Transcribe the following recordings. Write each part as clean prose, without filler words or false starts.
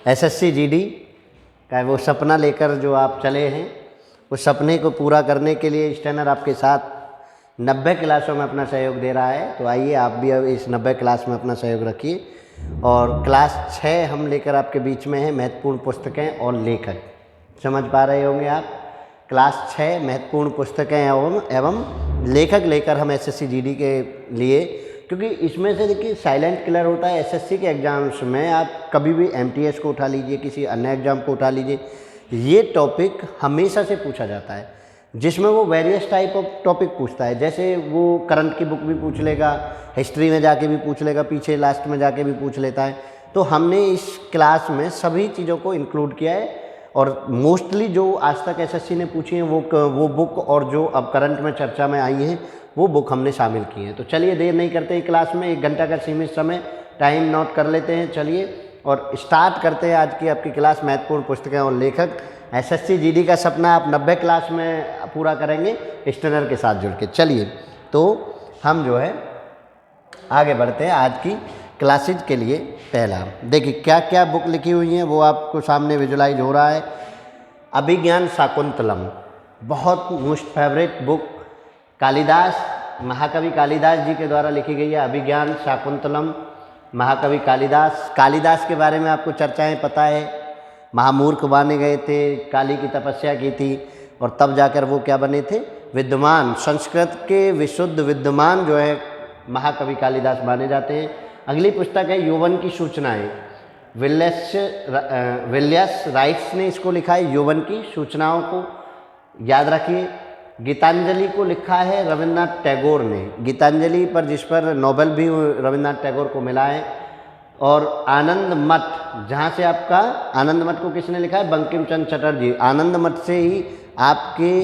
SSC GD का वो सपना लेकर जो आप चले हैं, उस सपने को पूरा करने के लिए स्टेनर आपके साथ 90 क्लासों में अपना सहयोग दे रहा है। तो आइए आप भी अब इस 90 क्लास में अपना सहयोग रखिए। और क्लास 6 हम लेकर आपके बीच में है, महत्वपूर्ण पुस्तकें और लेखक। समझ पा रहे होंगे आप, क्लास 6 महत्वपूर्ण पुस्तकें एवं लेखक लेकर हम एसएससी जीडी के लिए, क्योंकि इसमें से देखिए साइलेंट किलर होता है। एसएससी के एग्ज़ाम्स में आप कभी भी एमटीएस को उठा लीजिए, किसी अन्य एग्ज़ाम को उठा लीजिए, ये टॉपिक हमेशा से पूछा जाता है, जिसमें वो वेरियस टाइप ऑफ टॉपिक पूछता है। जैसे वो करंट की बुक भी पूछ लेगा, हिस्ट्री में जाके भी पूछ लेगा, पीछे लास्ट में जाके भी पूछ लेता है। तो हमने इस क्लास में सभी चीज़ों को इंक्लूड किया है और मोस्टली जो आज तक एसएससी ने पूछी हैं वो बुक और जो अब करंट में चर्चा में आई हैं वो बुक हमने शामिल की है। तो चलिए देर नहीं करते हैं, क्लास में 1 घंटा का सीमित समय टाइम नोट कर लेते हैं। चलिए और स्टार्ट करते हैं आज की आपकी क्लास, महत्वपूर्ण पुस्तकें और लेखक। एसएससी जीडी का सपना आप 90 क्लास में पूरा करेंगे स्टेनर के साथ जुड़ के। चलिए तो हम जो है आगे बढ़ते हैं आज की क्लासेज के लिए। पहला देखिए क्या क्या बुक लिखी हुई हैं, वो आपको सामने विजुलाइज हो रहा है। अभिज्ञान शाकुंतलम बहुत मोस्ट फेवरेट बुक, कालिदास, महाकवि कालिदास जी के द्वारा लिखी गई है। अभिज्ञान शाकुंतलम, महाकवि कालिदास। कालिदास के बारे में आपको चर्चाएं पता है, महामूर्ख बने गए थे, काली की तपस्या की थी और तब जाकर वो क्या बने थे, विद्वान, संस्कृत के विशुद्ध विद्वान जो है महाकवि कालिदास माने जाते हैं। अगली पुस्तक है यौवन की सूचनाएं, विलियस राइट्स ने इसको लिखा है, यौवन की सूचनाओं को याद रखिए। गीतांजलि को लिखा है रविन्द्रनाथ टैगोर ने, गीतांजलि पर जिस पर नोबेल भी रविन्द्रनाथ टैगोर को मिला है। और आनंद मठ, जहाँ से आपका आनंद मठ को किसने लिखा है, बंकिम चंद्र चटर्जी। आनंद मठ से ही आपके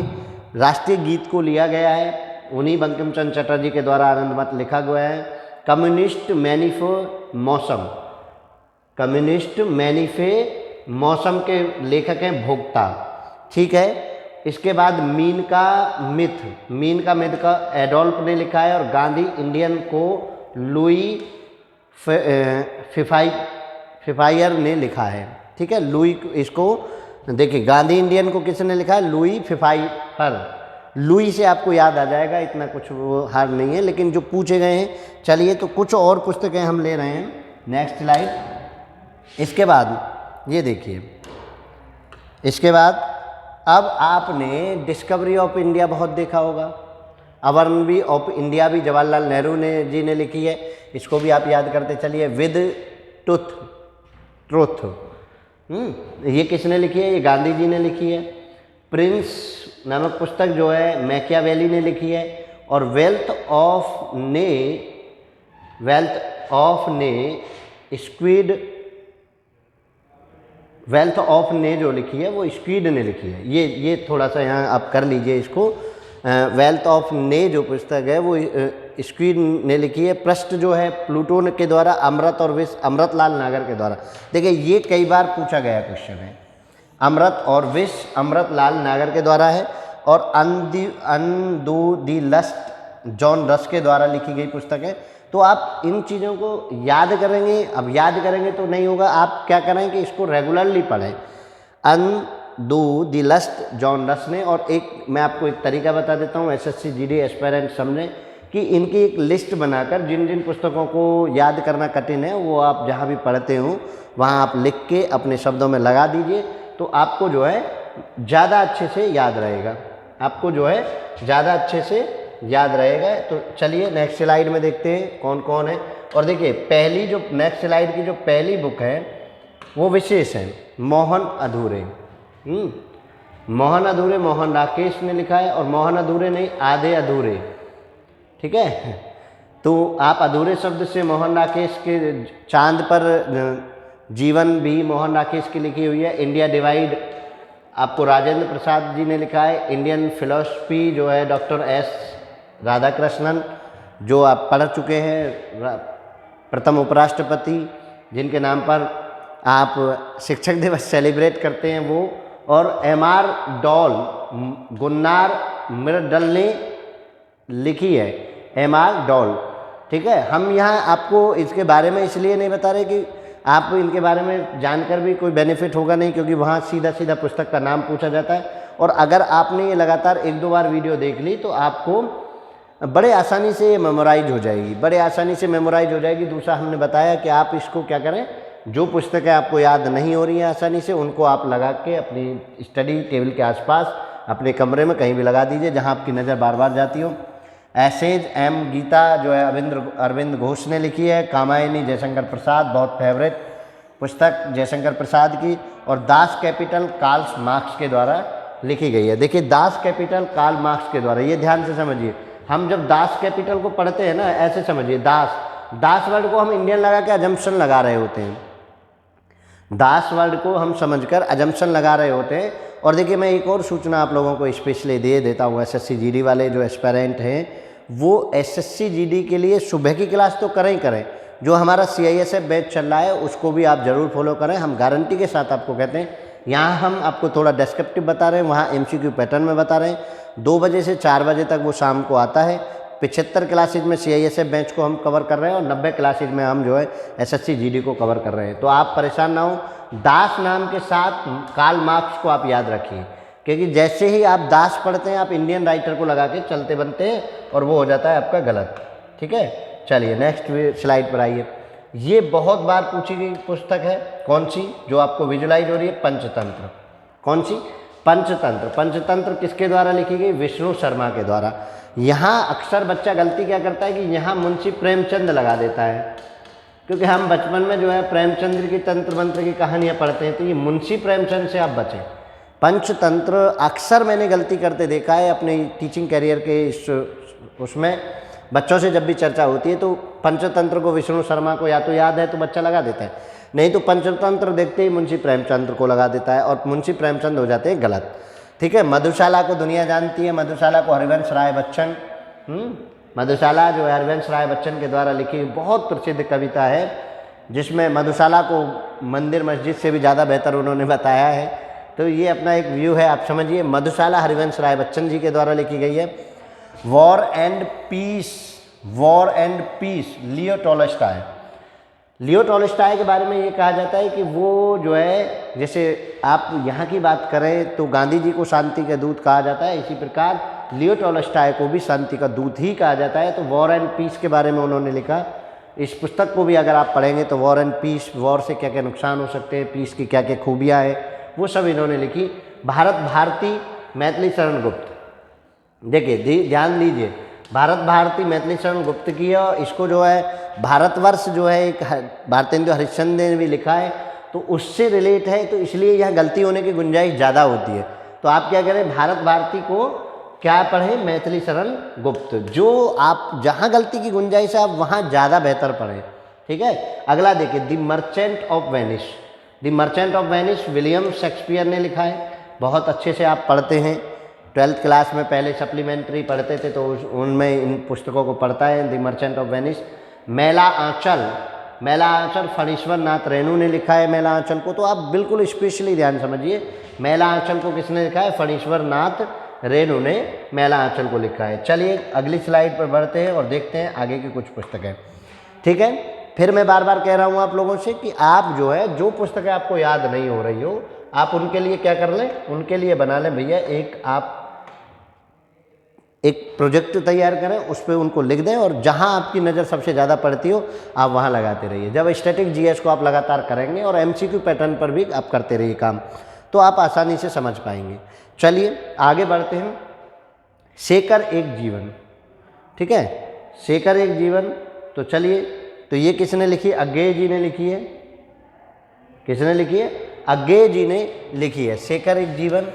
राष्ट्रीय गीत को लिया गया है, उन्हीं बंकिम चंद्र चटर्जी के द्वारा आनंद मठ लिखा गया है। कम्युनिस्ट मैनिफे मौसम, कम्युनिस्ट मैनिफे मौसम के लेखक हैं भोक्ता, ठीक है। इसके बाद मीन का मिथ का एडोल्फ ने लिखा है और गांधी इंडियन को लुई फिफायर ने लिखा है, ठीक है। लुई, इसको देखिए गांधी इंडियन को किसने लिखा है, लुई फिफायर। लुई से आपको याद आ जाएगा, इतना कुछ वो हार्ड नहीं है, लेकिन जो पूछे गए हैं। चलिए तो कुछ और पुस्तकें हम ले रहे हैं, नेक्स्ट स्लाइड। इसके बाद ये देखिए, इसके बाद अब आपने डिस्कवरी ऑफ इंडिया बहुत देखा होगा, अवरनबी ऑफ इंडिया भी जवाहरलाल नेहरू जी ने लिखी है, इसको भी आप याद करते चलिए। विद ट्रुथ, ये किसने लिखी है, ये गांधी जी ने लिखी है। प्रिंस नामक पुस्तक जो है मैकियावेली ने लिखी है। और वेल्थ ऑफ ने जो लिखी है वो स्क्वीड ने लिखी है। ये थोड़ा सा यहाँ आप कर लीजिए इसको। वेल्थ ऑफ ने जो पुस्तक है वो स्क्वीड ने लिखी है। पृष्ठ जो है प्लूटो के द्वारा, अमृत और विष अमृतलाल नागर के द्वारा। देखिए ये कई बार पूछा गया क्वेश्चन है, अमृत और विष अमृतलाल नागर के द्वारा है। और अनडू दी लस्ट जॉन रस के द्वारा लिखी गई पुस्तक है। तो आप इन चीज़ों को याद करेंगे, अब याद करेंगे तो नहीं होगा, आप क्या करें कि इसको रेगुलरली पढ़ें। अनडू दी लस्ट जॉन रस ने। और एक मैं आपको एक तरीका बता देता हूँ, एसएससी जीडी एस्पायरेंट समझें कि इनकी एक लिस्ट बनाकर जिन जिन पुस्तकों को याद करना कठिन है वो आप जहाँ भी पढ़ते हो वहाँ आप लिख के अपने शब्दों में लगा दीजिए, तो आपको जो है ज़्यादा अच्छे से याद रहेगा, आपको जो है ज़्यादा अच्छे से याद रहेगा। तो चलिए नेक्स्ट स्लाइड में देखते हैं कौन कौन है। और देखिए पहली जो नेक्स्ट स्लाइड की जो पहली बुक है वो विशेष है, मोहन अधूरे। मोहन अधूरे मोहन राकेश ने लिखा है, और मोहन अधूरे नहीं, आधे अधूरे, ठीक है। तो आप अधूरे शब्द से मोहन राकेश के चांद पर जीवन भी मोहन राकेश की लिखी हुई है। इंडिया डिवाइड आपको राजेंद्र प्रसाद जी ने लिखा है। इंडियन फिलॉसफी जो है डॉक्टर एस राधाकृष्णन, जो आप पढ़ चुके हैं, प्रथम उपराष्ट्रपति जिनके नाम पर आप शिक्षक दिवस सेलिब्रेट करते हैं वो। और एम.आर. डॉल, गुन्नार मिर्डल ने लिखी है, एम.आर. डॉल, ठीक है। हम यहाँ आपको इसके बारे में इसलिए नहीं बता रहे कि आप इनके बारे में जानकर भी कोई बेनिफिट होगा नहीं, क्योंकि वहाँ सीधा सीधा पुस्तक का नाम पूछा जाता है। और अगर आपने ये लगातार 1-2 बार वीडियो देख ली तो आपको बड़े आसानी से ये मेमोराइज हो जाएगी, बड़े आसानी से मेमोराइज हो जाएगी। दूसरा हमने बताया कि आप इसको क्या करें, जो पुस्तकें आपको याद नहीं हो रही हैं आसानी से, उनको आप लगा के अपनी स्टडी टेबल के आसपास अपने कमरे में कहीं भी लगा दीजिए जहां आपकी नज़र बार बार जाती हो। ऐसेज एम गीता जो है अरविंद घोष ने लिखी है। कामायनी जयशंकर प्रसाद, बहुत फेवरेट पुस्तक जयशंकर प्रसाद की। और दास कैपिटल कार्ल मार्क्स के द्वारा लिखी गई है। देखिए, दास कैपिटल कार्ल मार्क्स के द्वारा, ये ध्यान से समझिए। हम जब दास कैपिटल को पढ़ते हैं ना, ऐसे समझिए, दास वर्ड को हम इंडियन लगा के अजम्पशन लगा रहे होते हैं। दास वर्ड को हम समझकर अजम्पशन लगा रहे होते हैं। और देखिए, मैं एक और सूचना आप लोगों को स्पेशली दे देता हूँ। एसएससी जीडी वाले जो एस्पिरेंट हैं, वो एसएससी जीडी के लिए सुबह की क्लास तो करें ही करें। जो हमारा CISF बैच चल रहा है उसको भी आप ज़रूर फॉलो करें। हम गारंटी के साथ आपको कहते हैं, यहाँ हम आपको थोड़ा डिस्क्रिप्टिव बता रहे हैं, वहाँ MCQ पैटर्न में बता रहे हैं। 2 बजे से 4 बजे तक वो शाम को आता है। 75 क्लासेज में CISF बेंच को हम कवर कर रहे हैं और 90 क्लासेज में हम जो है SSC GD को कवर कर रहे हैं। तो आप परेशान ना हो, दास नाम के साथ कार्ल मार्क्स को आप याद रखिए, क्योंकि जैसे ही आप दास पढ़ते हैं आप इंडियन राइटर को लगा के चलते बनते हैं और वो हो जाता है आपका गलत। ठीक है, चलिए नेक्स्ट स्लाइड पर आइए। ये बहुत बार पूछी गई पुस्तक है, कौन सी, जो आपको विजुलाइज हो रही है, पंचतंत्र। कौन सी? पंचतंत्र। पंचतंत्र किसके द्वारा लिखी गई? विष्णु शर्मा के द्वारा। यहाँ अक्सर बच्चा गलती क्या करता है कि यहाँ मुंशी प्रेमचंद लगा देता है, क्योंकि हम बचपन में जो है प्रेमचंद्र की तंत्र मंत्र की कहानियाँ पढ़ते हैं, तो ये मुंशी प्रेमचंद से आप बचें। पंचतंत्र अक्सर मैंने गलती करते देखा है अपने टीचिंग करियर के उसमें। बच्चों से जब भी चर्चा होती है तो पंचतंत्र को विष्णु शर्मा को या तो याद है तो बच्चा लगा देता है, नहीं तो पंचतंत्र देखते ही मुंशी प्रेमचंद को लगा देता है और मुंशी प्रेमचंद हो जाते हैं गलत। ठीक है, मधुशाला को दुनिया जानती है। मधुशाला को हरिवंश राय बच्चन, मधुशाला जो है हरिवंश राय बच्चन के द्वारा लिखी बहुत प्रसिद्ध कविता है, जिसमें मधुशाला को मंदिर मस्जिद से भी ज़्यादा बेहतर उन्होंने बताया है। तो ये अपना एक व्यू है, आप समझिए। मधुशाला हरिवंश राय बच्चन जी के द्वारा लिखी गई है। War and peace Leo Tolstoy. Leo Tolstoy के बारे में ये कहा जाता है कि वो जो है, जैसे आप यहाँ की बात करें तो गांधी जी को शांति का दूत कहा जाता है, इसी प्रकार लियो टॉलस्टॉय को भी शांति का दूत ही कहा जाता है। तो वॉर एंड पीस के बारे में उन्होंने लिखा। इस पुस्तक को भी अगर आप पढ़ेंगे तो वॉर एंड पीस, वॉर से क्या क्या नुकसान हो सकते हैं, पीस की क्या क्या खूबियाँ हैं, वो सब इन्होंने लिखी। भारत भारती मैथिली शरण गुप्त, देखिए ध्यान दीजिए, भारत भारती मैथिली शरण गुप्त की है। इसको जो है भारतवर्ष जो है एक भारतेंदु हरिश्चंद्र ने भी लिखा है, तो उससे रिलेट है, तो इसलिए यह गलती होने की गुंजाइश ज़्यादा होती है। तो आप क्या करें, भारत भारती को क्या पढ़ें, मैथिली शरण गुप्त। जो आप जहाँ गलती की गुंजाइश है आप वहाँ ज़्यादा बेहतर पढ़ें। ठीक है, अगला देखिए, the merchant of Venice. The merchant of Venice William Shakespeare ने लिखा है। बहुत अच्छे से आप पढ़ते हैं, 12th क्लास में पहले सप्लीमेंट्री पढ़ते थे तो उनमें इन पुस्तकों को पढ़ता है। The merchant of Venice. Maila Anchal Phanishwar Nath Renu ने लिखा है मेला आंचल को। तो आप बिल्कुल स्पेशली ध्यान समझिए, मेला आंचल को किसने लिखा है? फणीश्वर नाथ रेणु ने मेला आंचल को लिखा है। चलिए अगली स्लाइड पर बढ़ते हैं और देखते हैं आगे की कुछ पुस्तकें। ठीक है, फिर मैं बार बार कह रहा हूँ आप लोगों से कि आप जो है, जो पुस्तकें आपको याद नहीं हो रही हो, आप उनके लिए क्या कर लें, उनके लिए बना लें भैया एक प्रोजेक्ट तैयार करें, उस पर उनको लिख दें और जहां आपकी नज़र सबसे ज़्यादा पड़ती हो आप वहां लगाते रहिए। जब स्टैटिक जीएस को आप लगातार करेंगे और MCQ पैटर्न पर भी आप करते रहिए काम, तो आप आसानी से समझ पाएंगे। चलिए आगे बढ़ते हैं। शेखर एक जीवन। ठीक है, शेखर एक जीवन। तो चलिए, तो ये किसने लिखी? अज्ञेय जी ने लिखी है। किसने लिखी है? अज्ञेय जी ने लिखी है शेखर एक जीवन,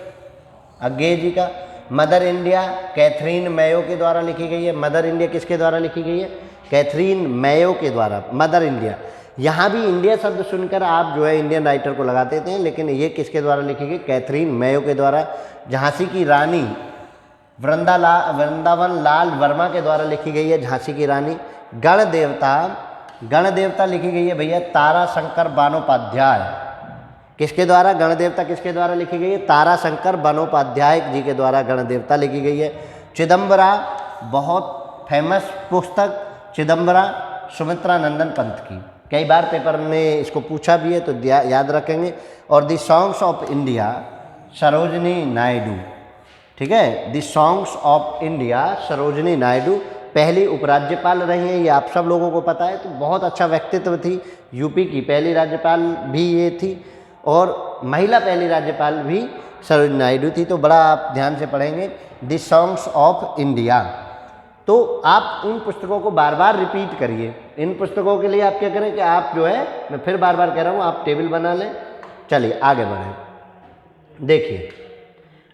अज्ञेय जी का। मदर इंडिया कैथरीन मेयो के द्वारा लिखी गई है। मदर इंडिया किसके द्वारा लिखी गई है? कैथरीन मेयो के द्वारा। मदर इंडिया, यहाँ भी इंडिया शब्द सुनकर आप जो है इंडियन राइटर को लगा देते हैं, लेकिन ये किसके द्वारा लिखी गई? कैथरीन मेयो के द्वारा। झांसी की रानी वृंदावन लाल वर्मा के द्वारा लिखी गई है, झांसी की रानी। गण देवता लिखी गई है भैया तारा शंकर बानोपाध्याय। किसके द्वारा? गणदेवता किसके द्वारा लिखी गई है? तारा शंकर बंदोपाध्याय जी के द्वारा गणदेवता लिखी गई है। चिदम्बरा, बहुत फेमस पुस्तक चिदम्बरा, सुमित्रा नंदन पंत की। कई बार पेपर में इसको पूछा भी है तो याद रखेंगे। और the songs of India Sarojini Naidu, ठीक है, the songs of India Sarojini Naidu पहली उपराज्यपाल रही हैं, ये आप सब लोगों को पता है। तो बहुत अच्छा व्यक्तित्व थी, यूपी की पहली राज्यपाल भी ये थी और महिला पहली राज्यपाल भी सरोजनी नायडू थी। तो बड़ा आप ध्यान से पढ़ेंगे द सॉन्ग्स ऑफ इंडिया। तो आप इन पुस्तकों को बार बार रिपीट करिए। इन पुस्तकों के लिए आप क्या करें कि आप जो है, मैं फिर बार बार कह रहा हूँ, आप टेबल बना लें। चलिए आगे बढ़ें। देखिए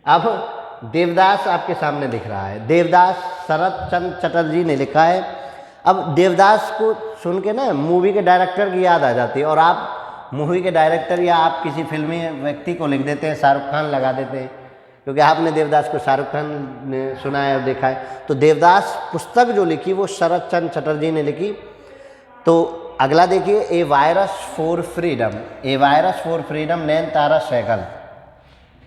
अब देवदास आपके सामने दिख रहा है। देवदास शरत चंद्र चटर्जी ने लिखा है। अब देवदास को सुन के ना मूवी के डायरेक्टर की याद आ जाती है, और आप मूवी के डायरेक्टर या आप किसी फिल्मी व्यक्ति को लिख देते हैं, शाहरुख खान लगा देते हैं, क्योंकि आपने देवदास को शाहरुख खान ने सुना है और देखा है। तो देवदास पुस्तक जो लिखी वो शरत चंद्र चटर्जी ने लिखी। तो अगला देखिए, a virus for freedom. A virus for freedom Nayantara Sahgal.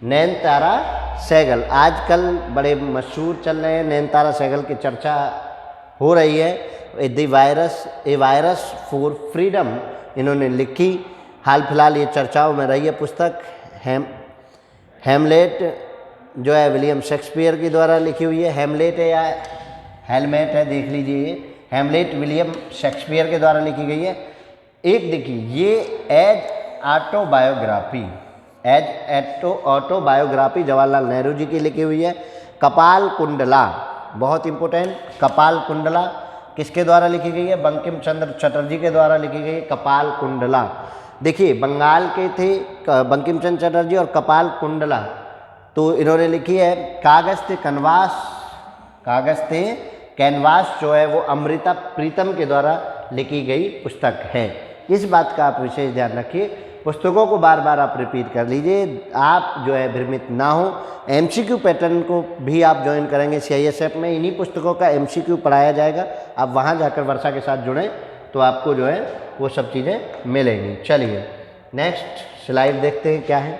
Nayantara Sahgal आजकल बड़े मशहूर चल रहे हैं, नयनतारा सहगल की चर्चा हो रही है। ए वायरस फॉर फ्रीडम इन्होंने लिखी, हाल फिलहाल ये चर्चाओं में रही है पुस्तक। हेमलेट जो है विलियम शेक्सपियर के द्वारा लिखी हुई है। हेमलेट है या हेलमेट है, देख लीजिए, ये हेमलेट विलियम शेक्सपियर के द्वारा लिखी गई है। एक देखिए, ये एज ऑटोबायोग्राफी जवाहरलाल नेहरू जी की लिखी हुई है। कपाल कुंडला, बहुत इंपॉर्टेंट, कपाल कुंडला किसके द्वारा लिखी गई है? बंकिम चंद्र चटर्जी के द्वारा लिखी गई है कपाल कुंडला। देखिए बंगाल के थे बंकिम चंद्र चटर्जी और कपाल कुंडला, तो इन्होंने लिखी है कागज़ ते कैनवास जो है वो अमृता प्रीतम के द्वारा लिखी गई पुस्तक है। इस बात का आप विशेष ध्यान रखिए, पुस्तकों को बार बार आप रिपीट कर लीजिए, आप जो है भ्रमित ना हो। एमसीक्यू पैटर्न को भी आप ज्वाइन करेंगे सीआईएसएफ में, इन्हीं पुस्तकों का एमसीक्यू पढ़ाया जाएगा। आप वहाँ जाकर वर्षा के साथ जुड़ें तो आपको जो है वो सब चीज़ें मिलेंगी। चलिए नेक्स्ट स्लाइड देखते हैं क्या है।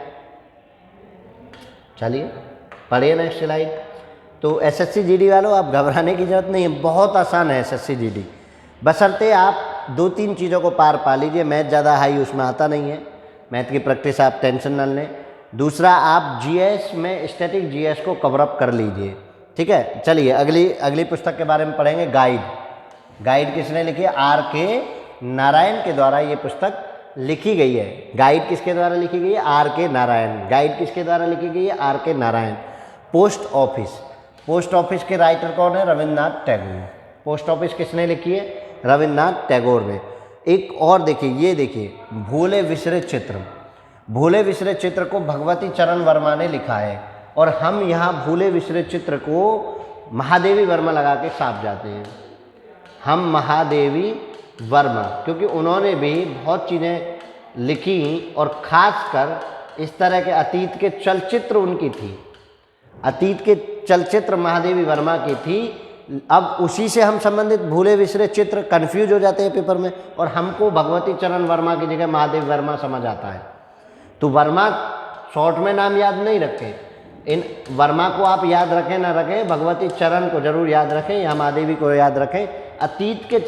चलिए पढ़िए नेक्स्ट स्लाइड। तो एसएससी जीडी वालों आप घबराने की ज़रूरत नहीं है, बहुत आसान है एसएससी जीडी, बशर्ते आप 2-3 चीज़ों को पार पा लीजिए। मैथ ज़्यादा हाई उसमें आता नहीं है, मैथ की प्रैक्टिस आप टेंशन न लें। दूसरा, आप जीएस में स्टैटिक जीएस को कवर अप कर लीजिए, ठीक है। चलिए अगली पुस्तक के बारे में पढ़ेंगे। गाइड किसने लिखी है? आर.के. नारायण के द्वारा ये पुस्तक लिखी गई है। गाइड किसके द्वारा लिखी गई है? आर.के. नारायण। गाइड किसके द्वारा लिखी गई है? आर.के. नारायण। पोस्ट ऑफिस के राइटर कौन है? रविन्द्रनाथ टैगोर। पोस्ट ऑफिस किसने लिखी है? रविन्द्रनाथ टैगोर ने। एक और देखिए, ये देखिए भूले विसरे चित्र को भगवती चरण वर्मा ने लिखा है, और हम यहाँ भूले विसरे चित्र को महादेवी वर्मा लगा के साफ जाते हैं। हम महादेवी वर्मा, क्योंकि उन्होंने भी बहुत चीज़ें लिखी और ख़ासकर इस तरह के अतीत के चलचित्र उनकी थी। अतीत के चलचित्र महादेवी वर्मा की थी। अब उसी से हम संबंधित भूले विसरे चित्र कंफ्यूज हो जाते हैं पेपर में, और हमको भगवती चरण वर्मा की जगह महादेवी वर्मा समझ आता है। तो वर्मा शॉर्ट में नाम याद नहीं रखें, इन वर्मा को आप याद रखें ना रखें, भगवती चरण को जरूर याद रखें या महादेवी को याद रखें। अतीत के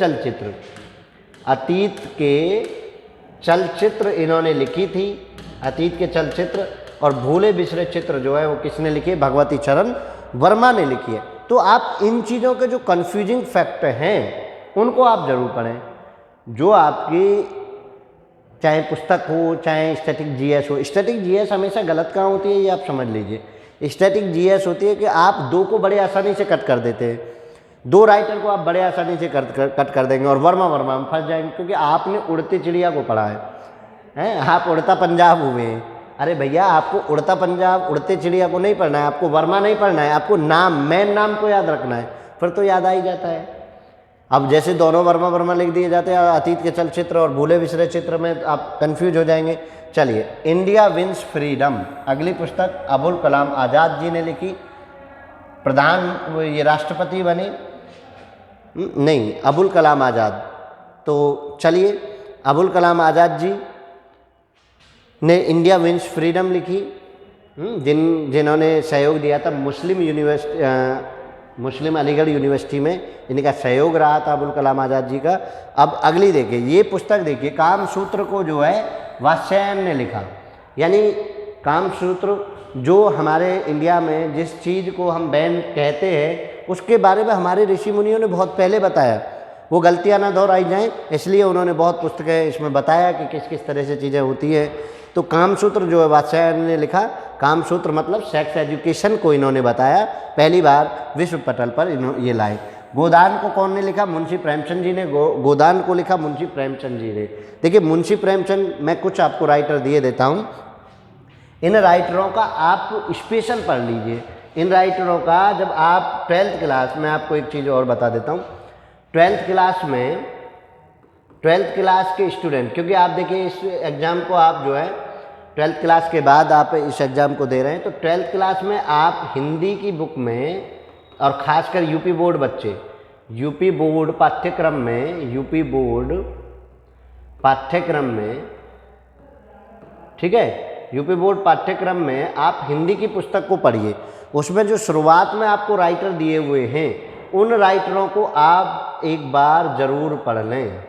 चलचित्र इन्होंने लिखी थी, अतीत के चलचित्र। और भूले बिसरे चित्र जो है वो किसने लिखी है? भगवती चरण वर्मा ने लिखी है। तो आप इन चीज़ों के जो कन्फ्यूजिंग फैक्ट हैं उनको आप जरूर पढ़ें, जो आपकी चाहे पुस्तक हो चाहे स्टैटिक जीएस हो। स्टैटिक जीएस हमेशा गलत कहाँ होती है ये आप समझ लीजिए। स्टैटिक जीएस होती है कि आप 2 को बड़े आसानी से कट कर देते हैं, 2 राइटर को आप बड़े आसानी से कट कर देंगे और वर्मा में फंस जाएंगे, क्योंकि आपने उड़ती चिड़िया को पढ़ा है। आप उड़ता पंजाब हुए हैं। अरे भैया, आपको उड़ता पंजाब उड़ते चिड़िया को नहीं पढ़ना है, आपको वर्मा नहीं पढ़ना है, आपको मेन नाम को याद रखना है, फिर तो याद आ ही जाता है। अब जैसे दोनों वर्मा लिख दिए जाते हैं अतीत के चलचित्र और भूले विसरे चित्र में, आप कंफ्यूज हो जाएंगे। चलिए, इंडिया विंस फ्रीडम, अगली पुस्तक अबुल कलाम आज़ाद जी ने लिखी। ये राष्ट्रपति बने नहीं, अबुल कलाम आज़ाद। तो चलिए, अबुल कलाम आज़ाद जी ने इंडिया विंस फ्रीडम लिखी, जिन्होंने सहयोग दिया था मुस्लिम मुस्लिम अलीगढ़ यूनिवर्सिटी में इनका सहयोग रहा था अबुल कलाम आज़ाद जी का। अब अगली देखिए, ये पुस्तक देखिए, कामसूत्र को जो है वात्स्यायन ने लिखा। यानी कामसूत्र जो हमारे इंडिया में जिस चीज़ को हम बैन कहते हैं उसके बारे में हमारे ऋषि मुनियों ने बहुत पहले बताया। वो गलतियाँ ना दोहराई जाएं, इसलिए उन्होंने बहुत पुस्तकें इसमें बताया कि किस किस तरह से चीज़ें होती हैं। तो कामसूत्र जो है वात्स्यायन ने लिखा। कामसूत्र मतलब सेक्स एजुकेशन को इन्होंने बताया, पहली बार विश्व पटल पर ये लाए। गोदान को कौन ने लिखा? मुंशी प्रेमचंद जी ने। गोदान को लिखा मुंशी प्रेमचंद जी ने। देखिए मुंशी प्रेमचंद, मैं कुछ आपको राइटर दिए देता हूँ, इन राइटरों का आप स्पेशल पढ़ लीजिए। इन राइटरों का जब आप 12th क्लास में, आपको एक चीज़ और बता देता हूँ, 12th क्लास में, 12th क्लास के स्टूडेंट, क्योंकि आप देखिए इस एग्ज़ाम को आप जो है 12th क्लास के बाद आप इस एग्ज़ाम को दे रहे हैं, तो 12th क्लास में आप हिंदी की बुक में, और ख़ासकर यूपी बोर्ड बच्चे, यूपी बोर्ड पाठ्यक्रम में, यूपी बोर्ड पाठ्यक्रम में, ठीक है, यूपी बोर्ड पाठ्यक्रम में आप हिंदी की पुस्तक को पढ़िए। उसमें जो शुरुआत में आपको राइटर दिए हुए हैं उन राइटरों को आप एक बार ज़रूर पढ़ लें,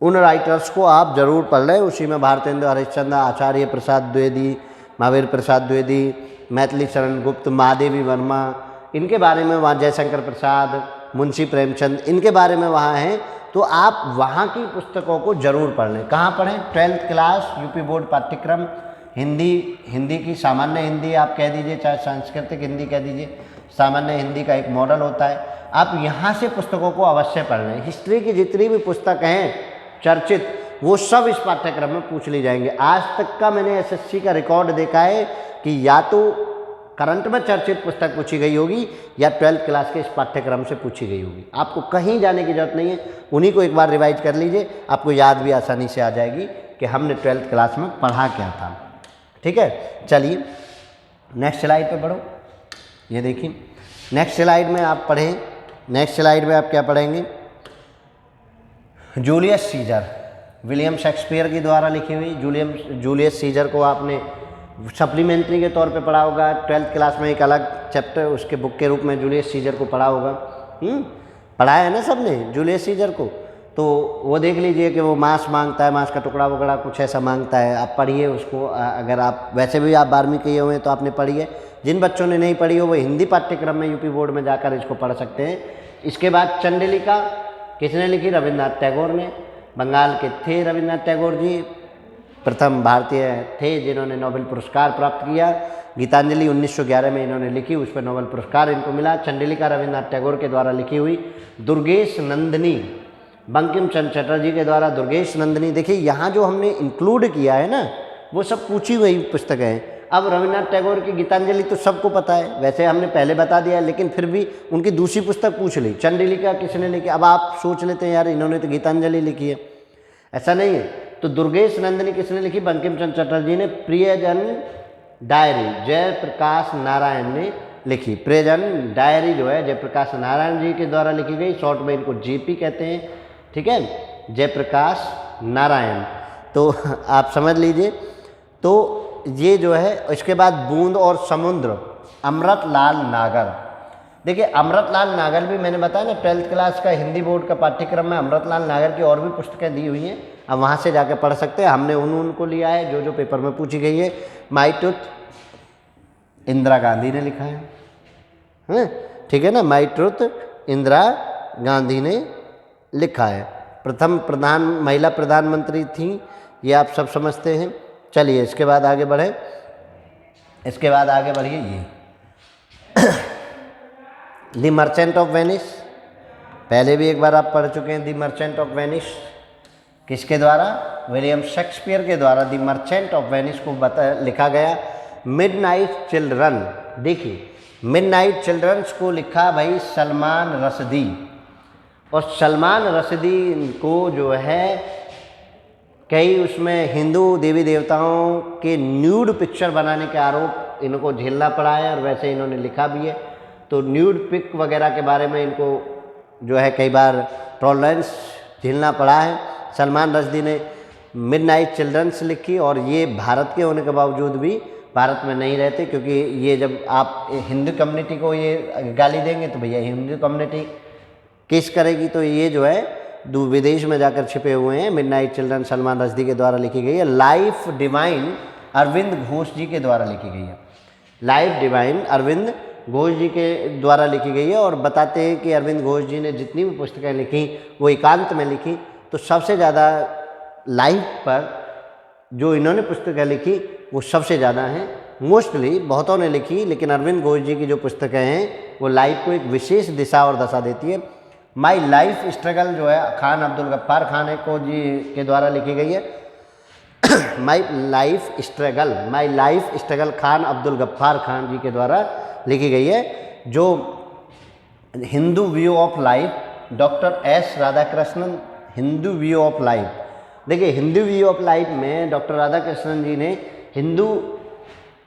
उन राइटर्स को आप ज़रूर पढ़ लें। उसी में भारतेंद्र हरिश्चंद्र, आचार्य प्रसाद द्विवेदी, महावीर प्रसाद द्विवेदी, मैथिली शरण गुप्त, महादेवी वर्मा, इनके बारे में वहाँ, जयशंकर प्रसाद, मुंशी प्रेमचंद, इनके बारे में वहाँ हैं। तो आप वहाँ की पुस्तकों को ज़रूर पढ़ लें। कहाँ पढ़ें? 12th क्लास यूपी बोर्ड पाठ्यक्रम, हिंदी की सामान्य हिंदी आप कह दीजिए, चाहे सांस्कृतिक हिंदी कह दीजिए, सामान्य हिंदी का एक मॉडल होता है। आप यहाँ से पुस्तकों को अवश्य पढ़ लें। हिस्ट्री की जितनी भी पुस्तक हैं चर्चित, वो सब इस पाठ्यक्रम में पूछ ली जाएंगे। आज तक का मैंने एसएससी का रिकॉर्ड देखा है कि या तो करंट में चर्चित पुस्तक पूछी गई होगी या 12th क्लास के इस पाठ्यक्रम से पूछी गई होगी। आपको कहीं जाने की ज़रूरत नहीं है, उन्हीं को एक बार रिवाइज कर लीजिए, आपको याद भी आसानी से आ जाएगी कि हमने 12th क्लास में पढ़ा क्या था। ठीक है, चलिए नेक्स्ट स्लाइड पे बढ़ो। ये देखिए नेक्स्ट स्लाइड में आप पढ़ें, नेक्स्ट स्लाइड में आप क्या पढ़ेंगे? जूलियस सीजर, विलियम शेक्सपियर के द्वारा लिखी हुई जूलियस सीजर को आपने सप्लीमेंट्री के तौर पे पढ़ा होगा। 12th क्लास में एक अलग चैप्टर उसके बुक के रूप में जूलियस सीजर को पढ़ा होगा। पढ़ा है ना सबने जूलियस सीजर को? तो वो देख लीजिए कि वो मांस मांगता है, मांस का टुकड़ा वगड़ा कुछ ऐसा मांगता है। आप पढ़िए उसको। अगर आप वैसे भी आप 12वीं किए हुए हैं तो आपने पढ़ी है। जिन बच्चों ने नहीं पढ़ी हो वो हिंदी पाठ्यक्रम में यूपी बोर्ड में जाकर इसको पढ़ सकते हैं। इसके बाद चंडिलिका किसने लिखी? रविन्द्रनाथ टैगोर ने। बंगाल के थे रविन्द्रनाथ टैगोर जी, प्रथम भारतीय थे जिन्होंने नोबेल पुरस्कार प्राप्त किया। गीतांजलि 1911 में इन्होंने लिखी, उस पर नोबेल पुरस्कार इनको मिला। चंडिलिका रविन्द्रनाथ टैगोर के द्वारा लिखी हुई। दुर्गेश नंदिनी बंकिम चंद्र चटर्जी के द्वारा दुर्गेश नंदिनी। देखिए यहाँ जो हमने इंक्लूड किया है ना वो सब पूछी हुई पुस्तकें हैं। अब रविन्द्रनाथ टैगोर की गीतांजलि तो सबको पता है, वैसे हमने पहले बता दिया, लेकिन फिर भी उनकी दूसरी पुस्तक पूछ ली। चंडिलिका किसने लिखी? अब आप सोच लेते हैं यार इन्होंने तो गीतांजलि लिखी है, ऐसा नहीं है। तो दुर्गेश नंदिनी किसने लिखी? बंकिम चंद्र चटर्जी ने। प्रियजन डायरी जयप्रकाश नारायण ने लिखी। प्रियजन डायरी जो है जयप्रकाश नारायण जी के द्वारा लिखी गई, शॉर्ट में इनको जेपी कहते हैं। ठीक है, जयप्रकाश नारायण। तो आप समझ लीजिए। तो ये जो है, इसके बाद बूंद और समुद्र, अमृतलाल नागर। देखिए अमृतलाल नागर भी मैंने बताया ना 12th क्लास का हिंदी बोर्ड का पाठ्यक्रम में अमृतलाल नागर की और भी पुस्तकें दी हुई हैं, अब वहाँ से जाकर पढ़ सकते हैं। हमने उनको लिया है जो जो पेपर में पूछी गई है। माई ट्रुथ इंदिरा गांधी ने लिखा है, ठीक है ना। माई ट्रुथ इंदिरा गांधी ने लिखा है। प्रथम महिला प्रधानमंत्री थी, ये आप सब समझते हैं। चलिए इसके बाद आगे बढ़े। इसके बाद आगे बढ़िए। ये द मर्चेंट ऑफ वेनिस, पहले भी एक बार आप पढ़ चुके हैं। द मर्चेंट ऑफ वेनिस किसके द्वारा? विलियम शेक्सपियर के द्वारा द मर्चेंट ऑफ वेनिस को लिखा गया। मिडनाइट चिल्ड्रन, देखिए मिडनाइट चिल्ड्रंस को लिखा भाई सलमान रश्दी, और सलमान रश्दी को जो है कई उसमें हिंदू देवी देवताओं के न्यूड पिक्चर बनाने के आरोप इनको झेलना पड़ा है, और वैसे इन्होंने लिखा भी है। तो न्यूड पिक वगैरह के बारे में इनको जो है कई बार टॉलरेंस झेलना पड़ा है। सलमान रश्दी ने मिडनाइट चिल्ड्रंस लिखी, और ये भारत के होने के बावजूद भी भारत में नहीं रहते, क्योंकि ये जब आप हिंदू कम्युनिटी को ये गाली देंगे तो भैया हिंदू कम्युनिटी केस करेगी। तो ये जो है विदेश में जाकर छिपे हुए हैं। मिडनाइट चिल्ड्रन सलमान रश्दी के द्वारा लिखी गई है। लाइफ डिवाइन अरविंद घोष जी के द्वारा लिखी गई है। लाइफ डिवाइन अरविंद घोष जी के द्वारा लिखी गई है। और बताते हैं कि अरविंद घोष जी ने जितनी भी पुस्तकें लिखी वो एकांत में लिखी, तो सबसे ज़्यादा लाइफ पर जो इन्होंने पुस्तकें लिखी वो सबसे ज़्यादा हैं। मोस्टली बहुतों ने लिखी, लेकिन अरविंद घोष जी की जो पुस्तकें हैं वो लाइफ को एक विशेष दिशा और दशा देती है। माई लाइफ स्ट्रगल जो है खान अब्दुल गफ्फार खान को जी के द्वारा लिखी गई है। My life struggle Khan Abdul Ghaffar Khan ji के द्वारा लिखी गई है। जो Hindu view of life doctor S Radhakrishnan, Hindu view of life, देखिए हिंदू व्यू ऑफ लाइफ में डॉक्टर राधाकृष्णन जी ने हिंदू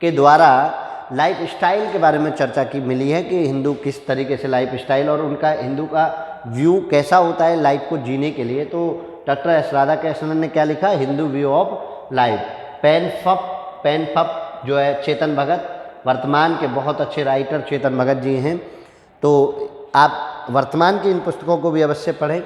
के द्वारा लाइफ स्टाइल के बारे में चर्चा की मिली है कि हिंदू किस तरीके से लाइफ स्टाइल और उनका हिंदू का व्यू कैसा होता है लाइफ को जीने के लिए। तो डॉक्टर एस राधाकृष्णन ने क्या लिखा, Hindu view of life. Pen फप जो है चेतन भगत, वर्तमान के बहुत अच्छे राइटर चेतन भगत जी हैं, तो आप वर्तमान की इन पुस्तकों को भी अवश्य पढ़ें।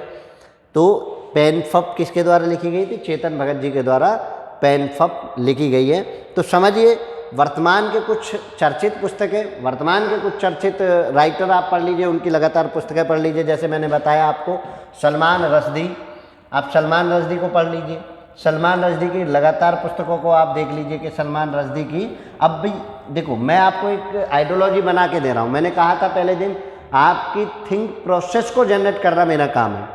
तो पेन फप किसके द्वारा लिखी गई थी, चेतन भगत जी के द्वारा पेन फप लिखी गई है। तो समझिए वर्तमान के कुछ चर्चित पुस्तकें, वर्तमान के कुछ चर्चित राइटर आप पढ़ लीजिए, उनकी लगातार पुस्तकें पढ़ लीजिए। जैसे मैंने बताया आपको सलमान रश्दी, आप सलमान रश्दी को पढ़ लीजिए। सलमान रश्दी की लगातार पुस्तकों को आप देख लीजिए कि सलमान रश्दी की, अब भी देखो मैं आपको एक आइडियोलॉजी बना के दे रहा हूँ। मैंने कहा था पहले दिन आपकी थिंक प्रोसेस को जनरेट करना मेरा काम है।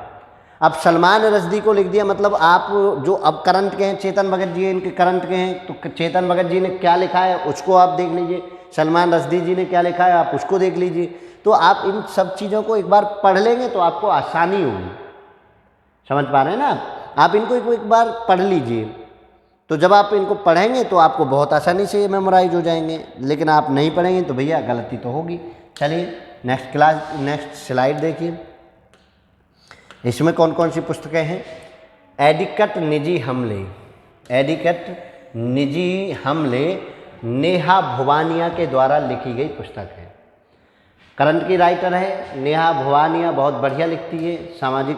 अब सलमान रश्दी को लिख दिया, मतलब आप जो अब करंट के हैं, चेतन भगत जी इनके करंट के हैं, तो चेतन भगत जी ने क्या लिखा है उसको आप देख लीजिए, सलमान रश्दी जी ने क्या लिखा है आप उसको देख लीजिए। तो आप इन सब चीज़ों को एक बार पढ़ लेंगे तो आपको आसानी होगी। समझ पा रहे हैं ना आप इनको एक बार पढ़ लीजिए। तो जब आप इनको पढ़ेंगे तो आपको बहुत आसानी से ये मेमोराइज हो जाएंगे, लेकिन आप नहीं पढ़ेंगे तो भैया गलती तो होगी। चलिए नेक्स्ट स्लाइड देखिए। इसमें कौन कौन सी पुस्तकें हैं। एडिकट निजी हमले नेहा भुवानिया के द्वारा लिखी गई पुस्तक है। करंट की राइटर है नेहा भुवानिया, बहुत बढ़िया लिखती है, सामाजिक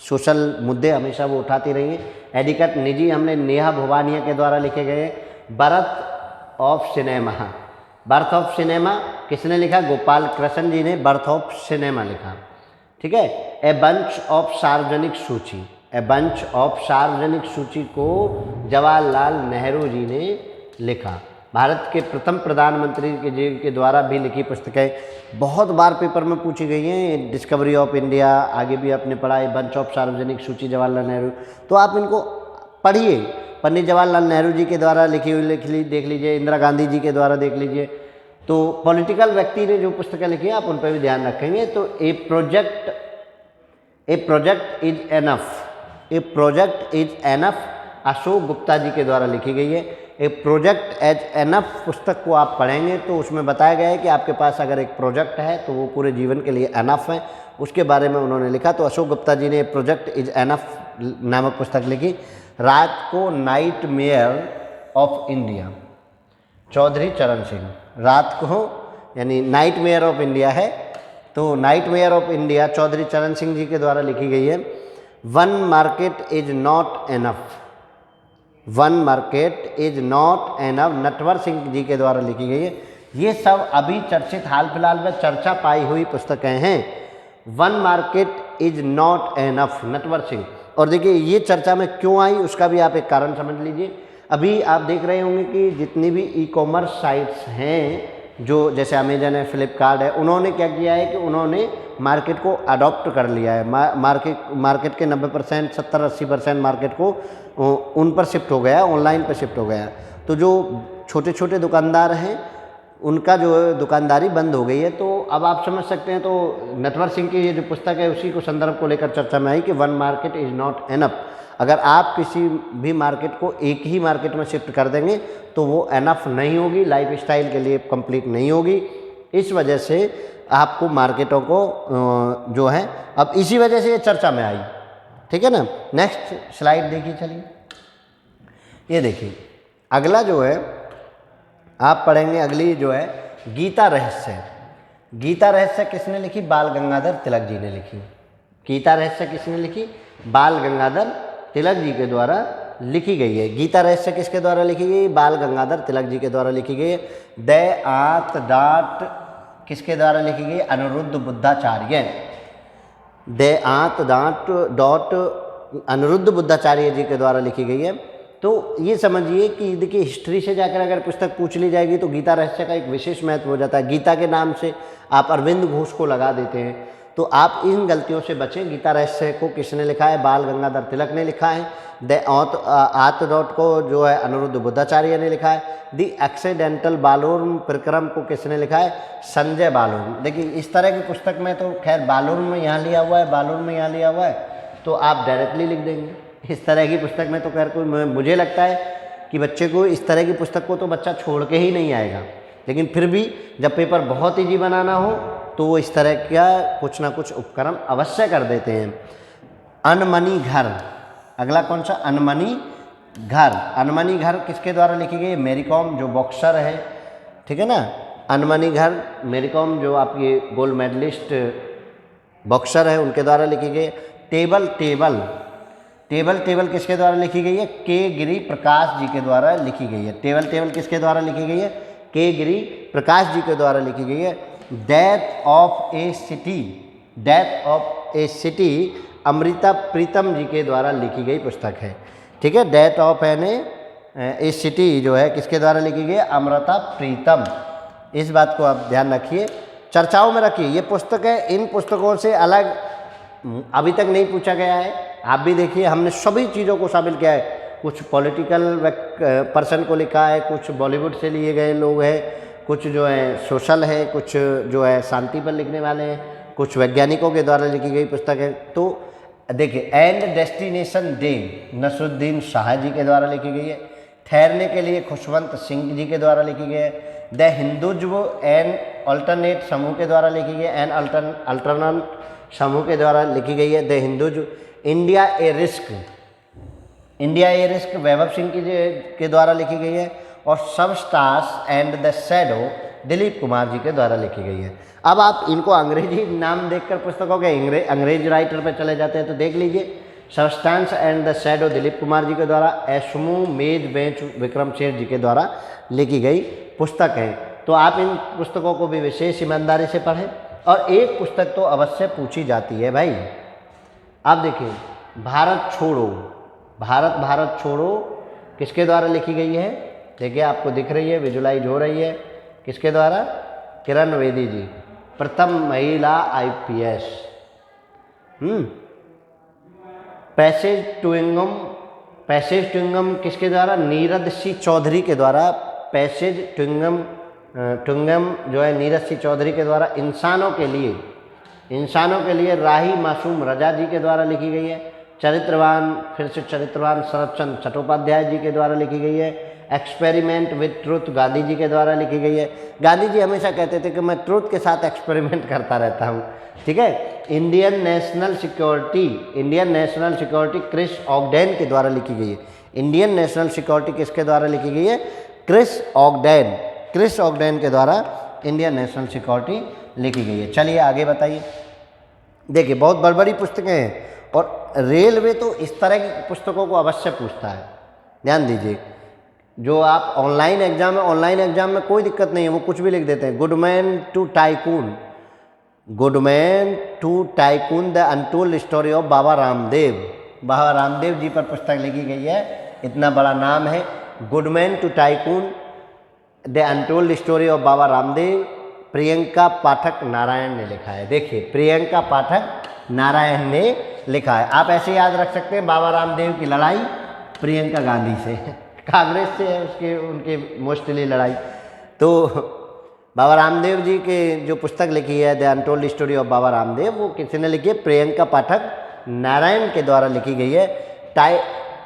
सोशल मुद्दे हमेशा वो उठाती रही है। एडिकट निजी हमले नेहा भुवानिया के द्वारा लिखे गए। बर्थ ऑफ सिनेमा किसने लिखा, गोपाल कृष्ण जी ने बर्थ ऑफ सिनेमा लिखा, ठीक है। ए बंच ऑफ सार्वजनिक सूची को जवाहरलाल नेहरू जी ने लिखा। भारत के प्रथम प्रधानमंत्री जी के द्वारा भी लिखी पुस्तकें बहुत बार पेपर में पूछी गई हैं। डिस्कवरी ऑफ इंडिया आगे भी आपने पढ़ा है, बंच ऑफ सार्वजनिक सूची जवाहरलाल नेहरू, तो आप इनको पढ़िए। पंडित जवाहरलाल नेहरू जी के द्वारा लिखी हुई देख लीजिए, इंदिरा गांधी जी के द्वारा देख लीजिए। तो पॉलिटिकल व्यक्ति ने जो पुस्तकें लिखी हैं आप उन पर भी ध्यान रखेंगे। तो a project is enough Ashok Gupta ji के द्वारा लिखी गई है। ए प्रोजेक्ट एज एनफ पुस्तक को आप पढ़ेंगे तो उसमें बताया गया है कि आपके पास अगर एक प्रोजेक्ट है तो वो पूरे जीवन के लिए एनफ है, उसके बारे में उन्होंने लिखा। तो अशोक गुप्ता जी ने प्रोजेक्ट इज एनफ नामक पुस्तक लिखी। रात को nightmare of India, Chaudhary Charan Singh, रात को यानी नाइट मेयर ऑफ इंडिया है, तो nightmare of India Chaudhary Charan Singh ji के द्वारा लिखी गई है। One market is not enough Natwar Singh ji के द्वारा लिखी गई है। ये सब अभी चर्चित हाल फिलहाल में चर्चा पाई हुई पुस्तकें हैं। One market is not enough Natwar Singh, और देखिए ये चर्चा में क्यों आई उसका भी आप एक कारण समझ लीजिए। अभी आप देख रहे होंगे कि जितनी भी ई कॉमर्स साइट्स हैं, जो जैसे अमेजन है, फ्लिपकार्ट है, उन्होंने क्या किया है कि उन्होंने मार्केट को अडॉप्ट कर लिया है। मार्केट के 90% 70-80% मार्केट को उन पर शिफ्ट हो गया, ऑनलाइन पर शिफ्ट हो गया। तो जो छोटे छोटे दुकानदार हैं उनका जो दुकानदारी बंद हो गई है। तो अब आप समझ सकते हैं। तो नटवर सिंह की ये जो पुस्तक है उसी को संदर्भ को लेकर चर्चा में आई कि one market is not enough. अगर आप किसी भी मार्केट को एक ही मार्केट में शिफ्ट कर देंगे तो वो एनफ नहीं होगी, लाइफ स्टाइल के लिए कंप्लीट नहीं होगी। इस वजह से आपको मार्केटों को जो है अब इसी वजह से ये चर्चा में आई, ठीक है ना। नेक्स्ट स्लाइड देखिए। चलिए ये देखिए अगला जो है आप पढ़ेंगे अगली जो है गीता रहस्य। गीता रहस्य किसने लिखी? बाल गंगाधर तिलक जी ने लिखी। गीता रहस्य किसने लिखी? बाल गंगाधर तिलक जी के द्वारा लिखी गई है। गीता रहस्य किसके द्वारा लिखी गई? बाल गंगाधर तिलक जी के द्वारा लिखी गई है। द आत डाट किसके द्वारा लिखी गई? अनिरुद्ध बुद्धाचार्य। द आत डाट डॉट अनिरुद्ध बुद्धाचार्य जी के द्वारा लिखी गई है। तो ये समझिए कि देखिए हिस्ट्री से जाकर अगर पुस्तक पूछ ली जाएगी तो गीता रहस्य का एक विशेष महत्व हो जाता है। गीता के नाम से आप अरविंद घोष को लगा देते हैं, तो आप इन गलतियों से बचें। गीता रहस्य को किसने लिखा है? बाल गंगाधर तिलक ने लिखा है। द आत डॉट को जो है अनिरुद्ध बुद्धाचार्य ने लिखा है। द एक्सीडेंटल बालोर्म प्रक्रम को किसने लिखा है? संजय बालोर्म। देखिए इस तरह की पुस्तक में तो खैर बालोर्म में यहाँ लिया हुआ है, बालोर्म में यहाँ लिया हुआ है, तो आप डायरेक्टली लिख देंगे। इस तरह की पुस्तक में तो खैर कोई, मुझे लगता है कि बच्चे को इस तरह की पुस्तक को तो बच्चा छोड़ के ही नहीं आएगा, लेकिन फिर भी जब पेपर बहुत ईजी बनाना हो तो वो इस तरह का कुछ ना कुछ उपक्रम अवश्य कर देते हैं। अनमनी घर, अगला कौन सा? अनमनी घर। अनमनी घर किसके द्वारा लिखी गई? मेरी कॉम जो बॉक्सर है, ठीक है ना। अनमनी घर मेरी कॉम जो आपकी गोल्ड मेडलिस्ट बॉक्सर है उनके द्वारा लिखी गई। टेबल टेबल टेबल टेबल किसके द्वारा लिखी गई है? के गिरी प्रकाश जी के द्वारा लिखी गई है। टेबल टेबल किसके द्वारा लिखी गई है? के गिरी प्रकाश जी के द्वारा लिखी गई है। Death of a city, death of a city Amrita Pritam ji के द्वारा लिखी गई पुस्तक है, ठीक है। डेथ ऑफ ए सिटी जो है किसके द्वारा लिखी गई है? अमृता प्रीतम। इस बात को आप ध्यान रखिए, चर्चाओं में रखिए। ये पुस्तक है, इन पुस्तकों से अलग अभी तक नहीं पूछा गया है। आप भी देखिए हमने सभी चीज़ों को शामिल किया है। कुछ पॉलिटिकल पर्सन को लिखा है, कुछ बॉलीवुड से लिए गए लोग हैं, कुछ जो है सोशल है, कुछ जो है शांति पर लिखने वाले हैं, कुछ वैज्ञानिकों के द्वारा लिखी गई पुस्तक है। तो देखिए and destination day Naseeruddin Shah ji के द्वारा लिखी गई है। ठहरने के लिए खुशवंत सिंह जी के द्वारा लिखी गई है। द हिंदुज्व एंड अल्टरनेट समूह के द्वारा लिखी गई है। एंड अल्टरनेट समूह के द्वारा लिखी गई है। The Hindutva. India a risk, India a risk Vaibhav Singh के द्वारा लिखी गई है। और substance and the shadow Dilip Kumar ji के द्वारा लिखी गई है। अब आप इनको अंग्रेजी नाम देखकर पुस्तकों के अंग्रेज राइटर पर चले जाते हैं, तो देख लीजिए substance and the shadow Dilip Kumar ji के द्वारा, एस्मो मेज बेंच विक्रम सेठ जी के द्वारा लिखी गई पुस्तक है। तो आप इन पुस्तकों को भी विशेष ईमानदारी से पढ़ें। और एक पुस्तक तो अवश्य पूछी जाती है भाई। आप देखिए भारत छोड़ो, भारत छोड़ो किसके द्वारा लिखी गई है? देखिए आपको दिख रही है, विजुलाइज हो रही है, किसके द्वारा? किरण बेदी जी, प्रथम महिला IPS। पैसेज टू इनकम किसके द्वारा? नीरद सिंह चौधरी के द्वारा। पैसेज टू इनकम जो है नीरज सिंह चौधरी के द्वारा। इंसानों के लिए राही मासूम रजा जी के द्वारा लिखी गई है। चरित्रवान, फिर से चरित्रवान शरद चंद्र चट्टोपाध्याय जी के द्वारा लिखी गई है। Experiment with truth Gandhi ji के द्वारा लिखी गई है। गांधी जी हमेशा कहते थे कि मैं ट्रुथ के साथ एक्सपेरिमेंट करता रहता हूँ, ठीक है। इंडियन नेशनल सिक्योरिटी क्रिस ऑगडेन के द्वारा लिखी गई है। इंडियन नेशनल सिक्योरिटी किसके द्वारा लिखी गई है? क्रिस ऑगडेन के द्वारा इंडियन नेशनल सिक्योरिटी लिखी गई है। चलिए आगे बताइए। देखिए बहुत बड़ी पुस्तकें हैं और रेलवे तो इस तरह की पुस्तकों को अवश्य पूछता है, ध्यान दीजिए। जो आप ऑनलाइन एग्जाम है, ऑनलाइन एग्जाम में कोई दिक्कत नहीं है, वो कुछ भी लिख देते हैं। Godman to tycoon the untold story of Baba Ramdev ji पर पुस्तक लिखी गई है। इतना बड़ा नाम है, godman to tycoon the untold story of Baba Ramdev. Priyanka Pathak Narayan ने लिखा है। देखिए प्रियंका पाठक नारायण ने लिखा है। आप ऐसे याद रख सकते हैं, बाबा रामदेव की लड़ाई प्रियंका गांधी से, कांग्रेस से है उनके मोस्टली लड़ाई। तो बाबा रामदेव जी के जो पुस्तक लिखी है the untold story of Baba Ramdev, वो किसने लिखी है? प्रियंका पाठक नारायण के द्वारा लिखी गई है।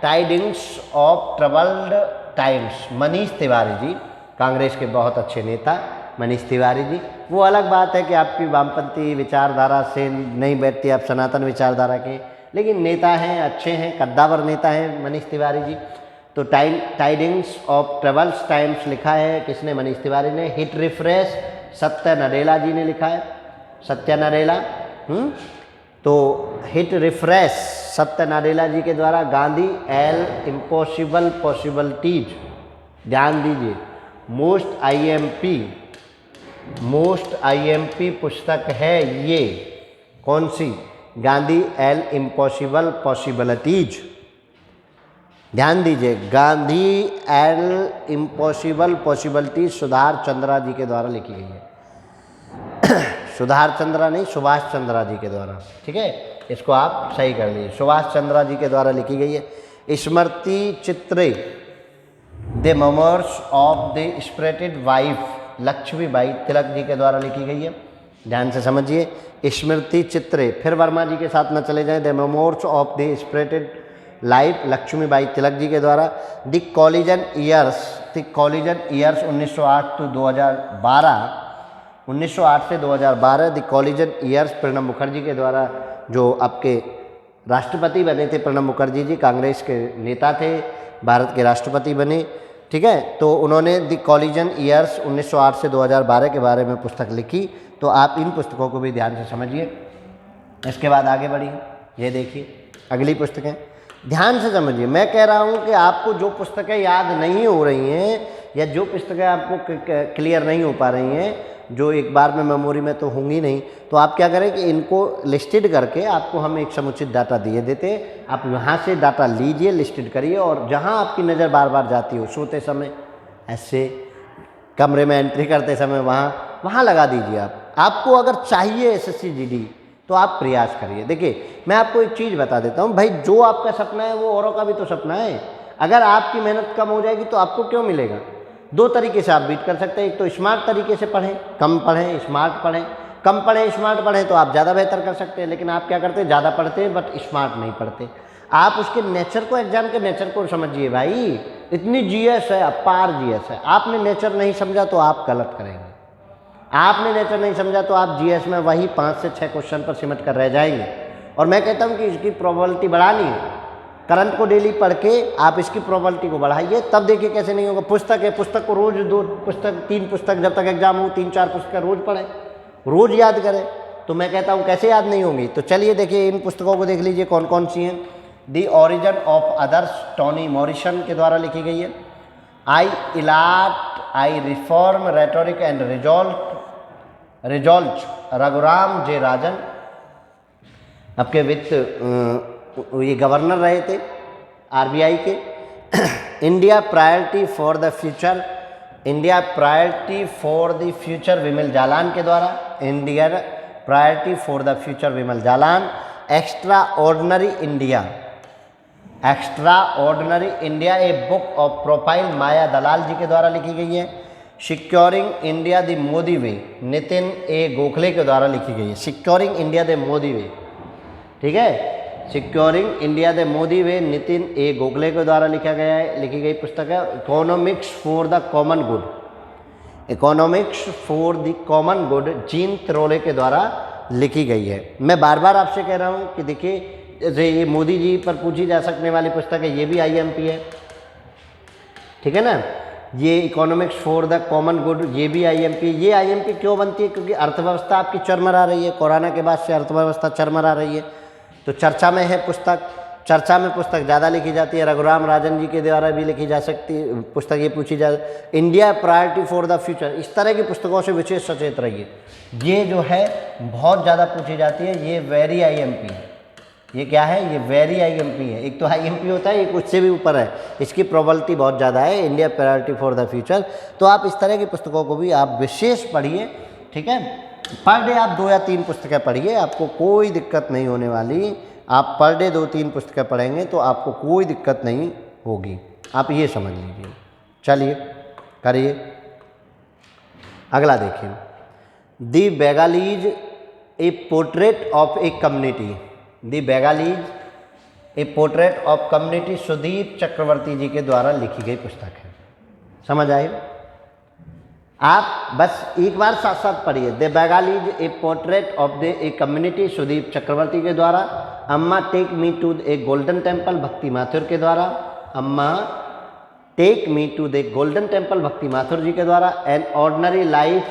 Tidings of troubled times, Manish Tiwari ji, Congress के बहुत अच्छे नेता मनीष तिवारी जी। वो अलग बात है कि आपकी वामपंथी विचारधारा से नहीं बैठती, आप सनातन विचारधारा के, लेकिन नेता हैं, अच्छे हैं, कद्दावर नेता हैं मनीष तिवारी जी। तो टाइडिंग्स ऑफ ट्रेवल्स टाइम्स लिखा है किसने? मनीष तिवारी ने। हिट रिफ्रेश सत्य नडेला जी ने लिखा है, सत्य नडेला। तो हिट रिफ्रेश सत्य नडेला जी के द्वारा। गांधी एल इम्पॉसिबल पॉसिबिलिटीज, ध्यान दीजिए, मोस्ट आईएमपी पुस्तक है ये। कौन सी? गांधी एल इम्पॉसिबल पॉसिबिलिटीज। ध्यान दीजिए, गांधी एल इम्पॉसिबल पॉसिबिलिटीज सुधार चंद्रा जी के द्वारा लिखी गई है। सुधार चंद्रा नहीं, सुभाष चंद्रा जी के द्वारा। ठीक है, इसको आप सही कर लीजिए, सुभाष चंद्रा जी के द्वारा लिखी गई है। Smriti Chitre the memoirs of the spirited wife, Lakshmibai Tilak ji के द्वारा लिखी गई है। ध्यान से समझिए, स्मृति चित्रे, फिर वर्मा जी के साथ न चले जाएं। The memoirs of the spirited life, Lakshmibai Tilak ji के द्वारा। द कॉलिजन ईयर्स 1908 to 2012, 1908 से 2012 the collision years, Pranab Mukherjee के द्वारा, जो आपके राष्ट्रपति बने थे। प्रणब मुखर्जी जी कांग्रेस के नेता थे, भारत के राष्ट्रपति बने। ठीक है, तो उन्होंने द कॉलिजन ईयर्स 1908 से 2012 के बारे में पुस्तक लिखी। तो आप इन पुस्तकों को भी ध्यान से समझिए। इसके बाद आगे बढ़िए, ये देखिए अगली पुस्तकें ध्यान से समझिए। मैं कह रहा हूँ कि आपको जो पुस्तकें याद नहीं हो रही हैं या जो पुस्तकें आपको क्लियर नहीं हो पा रही हैं, जो एक बार में मेमोरी में तो होंगी नहीं, तो आप क्या करें कि इनको लिस्टेड करके आपको हम एक समुचित डाटा दिए देते हैं। आप यहाँ से डाटा लीजिए, लिस्टेड करिए, और जहाँ आपकी नज़र बार बार जाती हो, सोते समय, ऐसे कमरे में एंट्री करते समय, वहाँ लगा दीजिए। आपको अगर चाहिए SSC GD तो आप प्रयास करिए। देखिए, मैं आपको एक चीज़ बता देता हूँ भाई, जो आपका सपना है वो औरों का भी तो सपना है। अगर आपकी मेहनत कम हो जाएगी तो आपको क्यों मिलेगा? दो तरीके से आप बीट कर सकते हैं। एक तो स्मार्ट तरीके से पढ़ें, कम पढ़ें, स्मार्ट पढ़ें। कम पढ़ें, स्मार्ट पढ़ें तो आप ज़्यादा बेहतर कर सकते हैं। लेकिन आप क्या करते हैं? ज़्यादा पढ़ते हैं बट स्मार्ट नहीं पढ़ते। आप उसके नेचर को, एग्जाम के नेचर को समझिए भाई। इतनी GS है, अपार GS है, आपने नेचर नहीं समझा तो आप गलत करेंगे। आपने नेचर नहीं समझा तो आप GS में वही 5 से 6 क्वेश्चन पर सिमट कर रह जाएंगे। और मैं कहता हूँ कि इसकी प्रोबेबिलिटी बढ़ानी है। करंट को डेली पढ़ के आप इसकी प्रोबेबिलिटी को बढ़ाइए, तब देखिए कैसे नहीं होगा। पुस्तक है, पुस्तक को रोज 2 पुस्तक 3 पुस्तक, जब तक एग्जाम हो 3-4 पुस्तक रोज पढ़ें, रोज याद करें। तो मैं कहता हूँ कैसे याद नहीं होंगी। तो चलिए देखिए, इन पुस्तकों को देख लीजिए कौन कौन सी हैं। The origin of others, Toni Morrison के द्वारा लिखी गई है। I reform rhetoric and resolve, Raghuram J Rajan, आपके वित्त ये गवर्नर रहे थे RBI के। India priority for the future, Bimal Jalan के द्वारा। India priority for the future, Bimal Jalan. Extraordinary India a book of profile, Maya Dalal ji के द्वारा लिखी गई है। Securing India the Modi way, Nitin A Gokhale के द्वारा लिखी गई है। Securing India the Modi way, ठीक है, securing India the Modi way, Nitin A Gokhale के द्वारा लिखी गई पुस्तक है। Economics for the common good, Jean Tirole के द्वारा लिखी गई है। मैं बार बार आपसे कह रहा हूँ कि देखिए, जैसे ये मोदी जी पर पूछी जा सकने वाली पुस्तक है, ये भी IMP है, ठीक है ना। ये economics for the common good, ये भी IMP। ये IMP क्यों बनती है? क्योंकि अर्थव्यवस्था आपकी चरमरा रही है। कोरोना के बाद से अर्थव्यवस्था चरमरा रही है, तो चर्चा में है पुस्तक। चर्चा में पुस्तक ज़्यादा लिखी जाती है। रघुराम राजन जी के द्वारा भी लिखी जा सकती है पुस्तक, ये पूछी जा। India priority for the future, इस तरह की पुस्तकों से विशेष सचेत रहिए। ये जो है बहुत ज़्यादा पूछी जाती है। ये वेरी IMP है। ये क्या है? ये वेरी IMP है। एक तो IMP होता है, एक उससे भी ऊपर है, इसकी प्रोबेबिलिटी बहुत ज़्यादा है। India priority for the future. तो आप इस तरह की पुस्तकों को भी आप विशेष पढ़िए, ठीक है। पर डे आप 2 या 3 पुस्तकें पढ़िए, आपको कोई दिक्कत नहीं होने वाली। आप पर डे 2-3 पुस्तकें पढ़ेंगे तो आपको कोई दिक्कत नहीं होगी, आप ये समझ लीजिए। चलिए करिए, अगला देखिए। The Bengalis a portrait of a community, the Bengalis a portrait of community, Sudeep Chakravarti ji के द्वारा लिखी गई पुस्तक है। समझ आए? आप बस एक बार साथ साथ पढ़िए। The Bengalis a portrait of the a community, Sudeep Chakravarti के द्वारा। Amma take me to a Golden Temple, Bhakti Mathur के द्वारा। Amma take me to the Golden Temple Bhakti Mathur ji के द्वारा, an ordinary life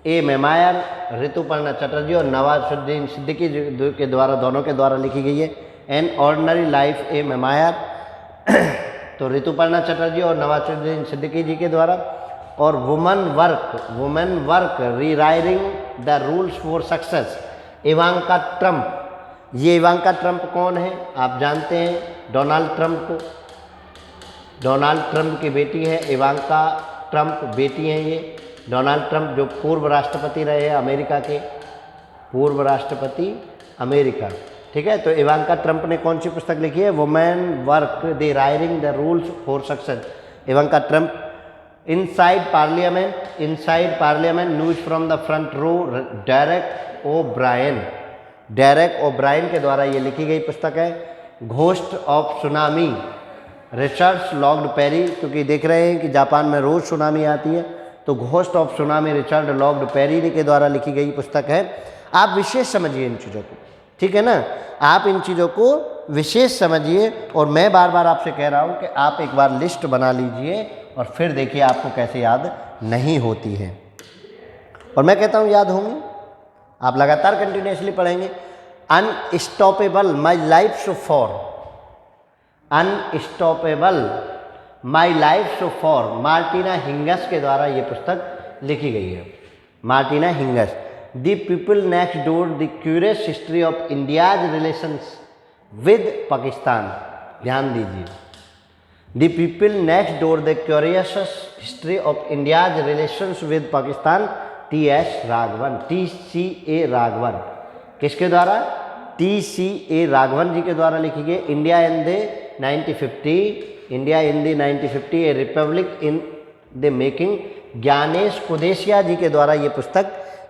a memoir Rituparna Chatterjee और नवाजुद्दीन सिद्दीकी जी के द्वारा, दोनों के द्वारा लिखी गई है। N ordinary life a memoir तो ऋतुपर्णा चटर्जी और नवाजुद्दीन सिद्दीकी जी के द्वारा। और women work rewriting the rules for success Ivanka Trump. ये इवांका ट्रंप कौन है? आप जानते हैं डोनाल्ड ट्रंप को। डोनाल्ड ट्रंप की बेटी है इवांका ट्रंप, बेटी हैं ये। डोनाल्ड ट्रंप जो पूर्व राष्ट्रपति रहे हैं अमेरिका के, पूर्व राष्ट्रपति अमेरिका, ठीक है। तो इवांका ट्रंप ने कौन सी पुस्तक लिखी है? Women work the writing the rules for success. Ivanka Trump. Inside parliament news from the front row Derek O'Brien के द्वारा ये लिखी गई पुस्तक है। Ghost of tsunami Richard Lord Perry, क्योंकि देख रहे हैं कि जापान में रोज सुनामी आती है, तो ghost of tsunami Richard Lord Perry के द्वारा लिखी गई पुस्तक है। आप विशेष समझिए इन चीज़ों को, ठीक है ना। आप इन चीज़ों को विशेष समझिए और मैं बार बार आपसे कह रहा हूँ कि आप एक बार लिस्ट बना लीजिए और फिर देखिए आपको कैसे याद नहीं होती है। और मैं कहता हूँ याद होंगी, आप लगातार कंटिन्यूसली पढ़ेंगे। Unstoppable my life so far, unstoppable my life so far Martina Hingis के द्वारा ये पुस्तक लिखी गई है। Martina Hingis. The people next door the curious history of India's relations with Pakistan. ध्यान दीजिए, the people next door the curious history of India's relations with Pakistan, TS Raghavan, TCA Raghavan. किसके द्वारा? TCA राघवन जी के द्वारा लिखी गई। India in the 1950 a republic in the making, Gyanesh Kudeshia ji के द्वारा ये पुस्तक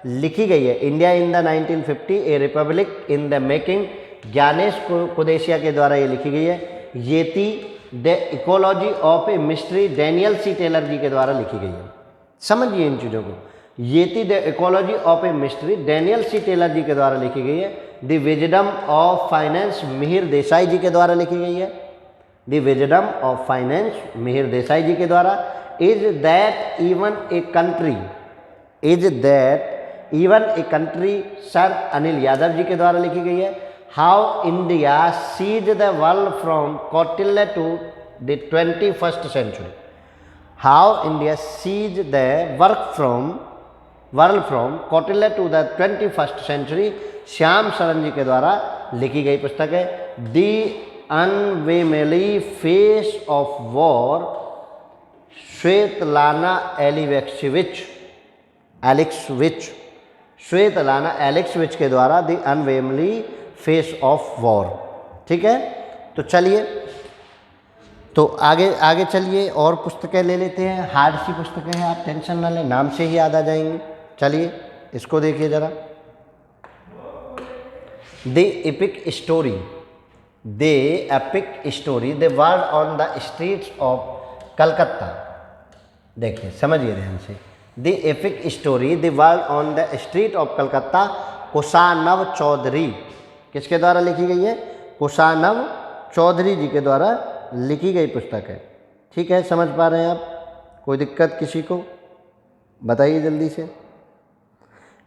लिखी गई है। India in the 1950 a republic in the making, Gyanesh Kudeshia के द्वारा ये लिखी गई है। Yeti the ecology of a mystery Daniel C Taylor ji के द्वारा लिखी गई है। समझिए इन चीज़ों को। Yeti the ecology of a mystery Daniel C Taylor ji के द्वारा लिखी गई है। The wisdom of finance Mihir Desai ji के द्वारा लिखी गई है। The wisdom of finance Mihir Desai ji के द्वारा। Is that even a country sir Anil Yadav ji के द्वारा लिखी गई है। How India sees the world from Kautilya to the 21st century, how India sees the world from Kautilya to the 21st century, Shyam Saran ji के द्वारा लिखी गई पुस्तक है। The unwomanly face of war Svetlana Alexievich के द्वारा द अनवेमली फेस ऑफ वॉर। ठीक है, तो चलिए, तो आगे चलिए और पुस्तकें ले लेते हैं। हार्ड सी पुस्तकें हैं, आप टेंशन ना लें, नाम से ही याद आ जाएंगे। चलिए इसको देखिए ज़रा। The epic story, the world on the streets of Calcutta. देखिए समझिए ध्यान से। The epic story the world on the street of Calcutta, Kushanava Choudhury, किसके द्वारा लिखी गई है? कुशानव चौधरी जी के द्वारा लिखी गई पुस्तक है। ठीक है, समझ पा रहे हैं आप? कोई दिक्कत किसी को? बताइए जल्दी से।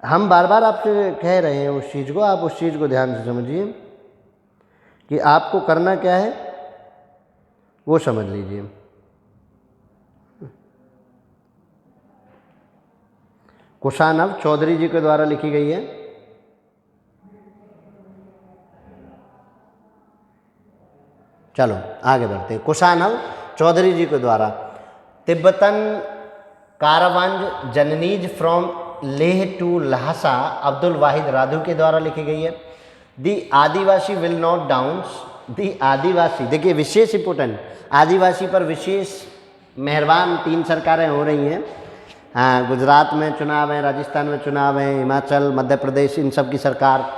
हम बार बार आपसे कह रहे हैं उस चीज़ को, आप उस चीज़ को ध्यान से समझिए कि आपको करना क्या है वो समझ लीजिए। कुशानव चौधरी जी के द्वारा लिखी गई है। चलो आगे बढ़ते हैं। कुशानव चौधरी जी के द्वारा Tibetan caravans journeys from Leh to Lhasa, Abdul Wahid Radhu के द्वारा लिखी गई है। The Adivasi will not dance, the Adivasi, देखिए विशेष इंपोर्टेंट, आदिवासी पर विशेष मेहरबान 3 सरकारें हो रही हैं। हाँ, गुजरात में चुनाव है, राजस्थान में चुनाव है, हिमाचल, मध्य प्रदेश, इन सब की सरकार,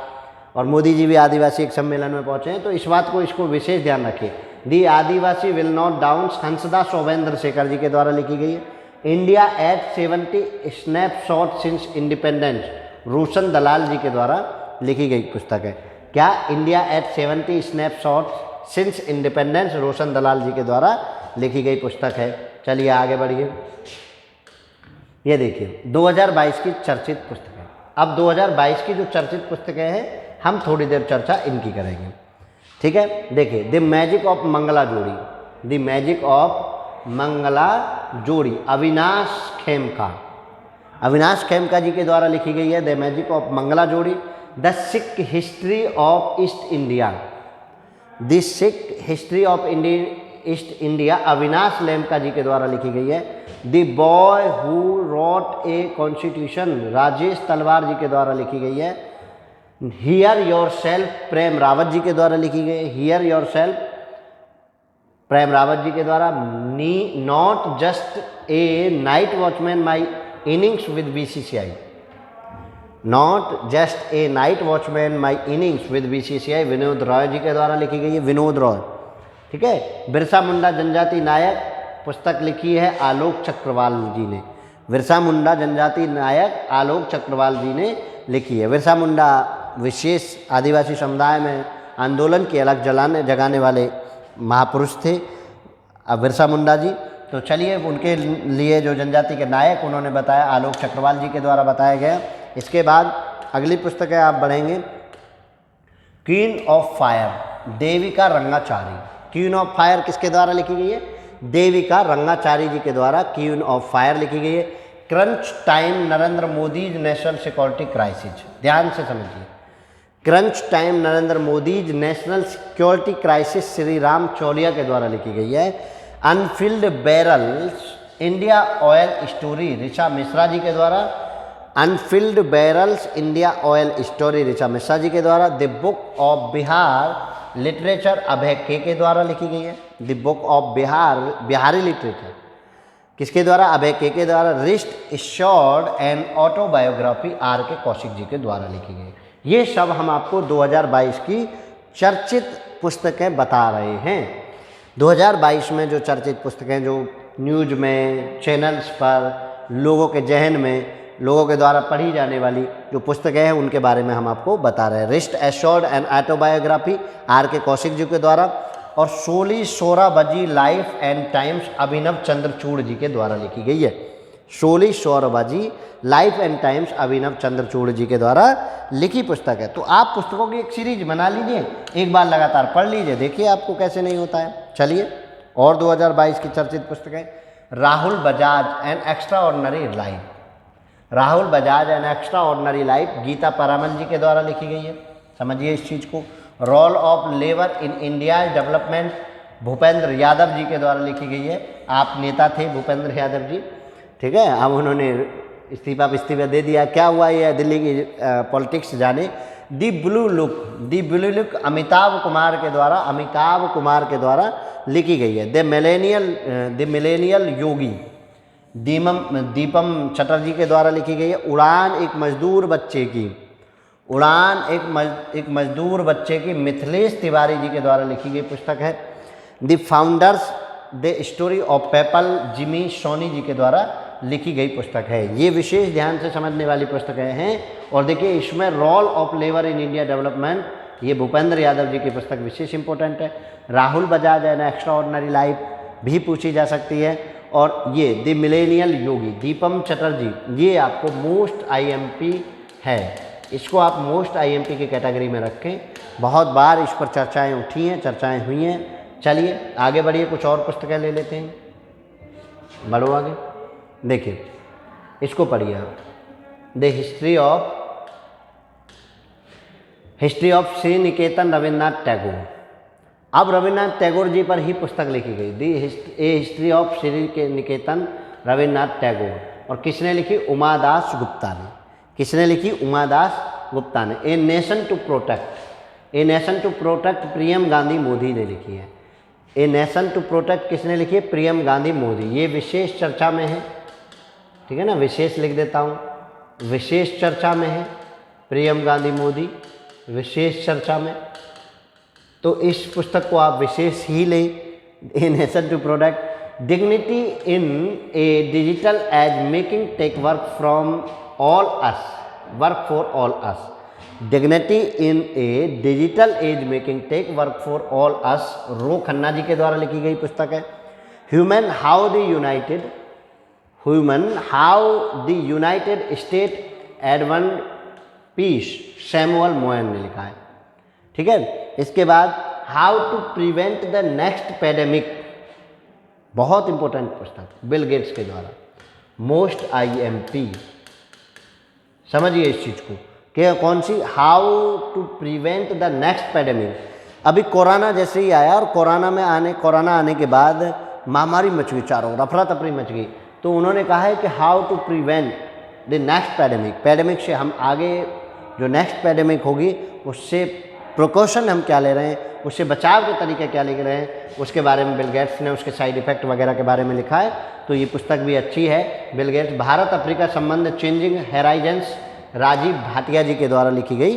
और मोदी जी भी आदिवासी एक सम्मेलन में पहुँचे हैं। तो इस बात को, इसको विशेष ध्यान रखिए। The Adivasi will not dance Hansda Sowvendra Shekhar ji के द्वारा लिखी गई है। India at 70 snapshot since independence, Roshan Dalal ji के द्वारा लिखी गई पुस्तक है। क्या? India at 70 snapshot since independence, Roshan Dalal ji के द्वारा लिखी गई पुस्तक है। चलिए आगे बढ़िए। ये देखिए 2022 की चर्चित पुस्तकें। अब 2022 की जो चर्चित पुस्तकें हैं हम थोड़ी देर चर्चा इनकी करेंगे, ठीक है। देखिए the magic of Mangalajodi, the magic of Mangla जोड़ी, अविनाश खेमका, अविनाश खेमका जी के द्वारा लिखी गई है the magic of Mangalajodi. The Sikh history of East India, the Sikh history of East India, Avinash Lemka ji के द्वारा लिखी गई है। The boy who wrote a constitution, Rajesh Talwar ji के द्वारा लिखी गई है। Hear yourself, Prem Rawat ji के द्वारा लिखी गई है। Hear yourself, Prem Rawat ji के द्वारा। Not just a night watchman my innings with BCCI, not just a night watchman my innings with BCCI, Vinod Rai ji के द्वारा लिखी गई है। विनोद रॉय, ठीक है। बिरसा मुंडा जनजाति नायक, पुस्तक लिखी है आलोक चक्रवाल जी ने। बिरसा मुंडा जनजाति नायक आलोक चक्रवाल जी ने लिखी है। बिरसा मुंडा विशेष आदिवासी समुदाय में आंदोलन की अलग जगाने वाले महापुरुष थे बिरसा मुंडा जी। तो चलिए उनके लिए जो जनजाति के नायक उन्होंने बताया आलोक चक्रवाल जी के द्वारा बताया गया। इसके बाद अगली पुस्तक है, आप बढ़ेंगे। Queen of fire, Devika Rangachari. Queen of fire किसके द्वारा लिखी गई है? देविका रंगाचारी जी के द्वारा क्वीन ऑफ फायर लिखी गई है। Crunch time Narendra Modi national security crisis, ध्यान से समझिए। Crunch time Narendra Modi national security crisis Shri Ram Chaulia के द्वारा लिखी गई है। Unfilled barrels India oil story Richa Mishra ji के द्वारा। Unfilled barrels India oil story Richa Mishra ji के द्वारा। The book of Bihar literature Abhay K द्वारा लिखी गई है। The book of Bihar, Bihari literature किसके द्वारा? अभय के द्वारा। Wrist assured and autobiography R K Kaushik ji के द्वारा लिखी गई। ये सब हम आपको 2022 की चर्चित पुस्तकें बता रहे हैं। 2022 में जो चर्चित पुस्तकें जो न्यूज में, चैनल्स पर, लोगों के जहन में, लोगों के द्वारा पढ़ी जाने वाली जो पुस्तकें हैं उनके बारे में हम आपको बता रहे हैं। Wrist assured and autobiography R K Kaushik ji के द्वारा, और Soli Sorabjee life and times Abhinav Chandrachud ji के द्वारा लिखी गई है। Soli Sorabjee life and times Abhinav Chandrachud ji के द्वारा लिखी पुस्तक है। तो आप पुस्तकों की एक सीरीज बना लीजिए, एक बार लगातार पढ़ लीजिए, देखिए आपको कैसे नहीं होता है। चलिए और 2022 की चर्चित पुस्तकें। Rahul Bajaj an extraordinary life, Rahul Bajaj an extraordinary life Geeta Piramal ji के द्वारा लिखी गई है। समझिए इस चीज़ को। Role of labour in India development Bhupendra Yadav ji के द्वारा लिखी गई है। आप नेता थे भूपेंद्र यादव जी, ठीक है। अब उन्होंने इस्तीफा दे दिया, क्या हुआ ये दिल्ली की पॉलिटिक्स जाने। दी ब्लू लुक अमिताभ कुमार के द्वारा लिखी गई है। द मिलेनियल योगी दीपम चटर्जी के द्वारा लिखी गई है। उड़ान एक मजदूर बच्चे की मिथिलेश तिवारी जी के द्वारा लिखी गई पुस्तक है। The founders the story of PayPal Jimmy Soni ji के द्वारा लिखी गई पुस्तक है। ये विशेष ध्यान से समझने वाली पुस्तकें हैं। और देखिए इसमें role of labour in India development, ये भूपेंद्र यादव जी की पुस्तक विशेष इंपॉर्टेंट है। Rahul Bajaj an extraordinary life भी पूछी जा सकती है। और ये द मिलेनियल योगी दीपम चटर्जी, ये आपको मोस्ट आईएमपी है, इसको आप मोस्ट आईएमपी की कैटेगरी में रखें। बहुत बार इस पर चर्चाएं उठी हैं, चर्चाएं हुई हैं। चलिए आगे बढ़िए, कुछ और पुस्तकें ले लेते हैं। बढ़ो आगे, देखिए इसको पढ़िए आप। द हिस्ट्री ऑफ श्री निकेतन रविन्द्रनाथ टैगोर। अब रविन्द्रनाथ टैगोर जी पर ही पुस्तक लिखी गई, दी हिस्ट्री ऑफ श्री निकेतन रविन्द्रनाथ टैगोर। और किसने लिखी? उमादास गुप्ता ने। किसने लिखी? उमादास गुप्ता ने। ए नेशन टू प्रोटेक्ट प्रियम गांधी मोदी ने लिखी है। ए नेशन टू प्रोटेक्ट किसने लिखी है? प्रियम गांधी मोदी। ये विशेष चर्चा में है, ठीक है ना, विशेष लिख देता हूँ, विशेष चर्चा में है प्रियम गांधी मोदी, विशेष चर्चा में। तो इस पुस्तक को आप विशेष ही लें। A nation to protect dignity in a digital age making tech work for all us. Dignity in a digital age making tech work for all us, Ro Khanna ji के द्वारा लिखी गई पुस्तक है। Human how the United State abandon peace, Samuel Moyn ने लिखा है। ठीक है, इसके बाद how to prevent the next pandemic, बहुत इंपॉर्टेंट पुस्तक, बिल गेट्स के द्वारा, मोस्ट IMP। समझिए इस चीज़ को कि कौन सी, how to prevent the next pandemic. अभी कोरोना जैसे ही आया और कोरोना आने के बाद महामारी मच गई, चारों ओर अफरा तफरी मच गई, तो उन्होंने कहा है कि how to prevent the next pandemic से हम आगे जो नेक्स्ट पैडेमिक होगी उससे प्रिकॉशन हम क्या ले रहे हैं, उससे बचाव के तरीके क्या ले रहे हैं, उसके बारे में बिल गेट्स ने उसके साइड इफ़ेक्ट वगैरह के बारे में लिखा है। तो ये पुस्तक भी अच्छी है। बिल गेट्स, भारत अफ्रीका संबंध चेंजिंग हेराइजेंस, राजीव भाटिया जी के द्वारा लिखी गई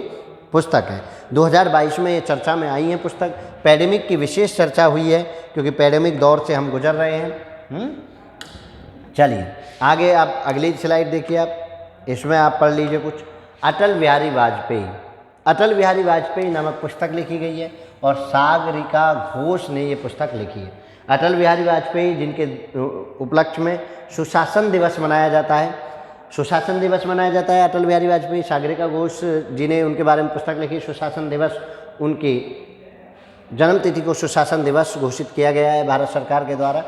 पुस्तक है। 2022 में ये चर्चा में आई है पुस्तक। पैडेमिक की विशेष चर्चा हुई है क्योंकि पैडेमिक दौर से हम गुजर रहे हैं। चलिए आगे आप अगली स्लाइड देखिए, आप इसमें आप पढ़ लीजिए कुछ। अटल बिहारी वाजपेयी नामक पुस्तक लिखी गई है और सागरिका घोष ने ये पुस्तक लिखी है। अटल बिहारी वाजपेयी जिनके उपलक्ष्य में सुशासन दिवस मनाया जाता है, अटल बिहारी वाजपेयी, सागरिका घोष जी ने उनके बारे में पुस्तक लिखी, सुशासन दिवस, उनकी जन्मतिथि को सुशासन दिवस घोषित किया गया है भारत सरकार के द्वारा।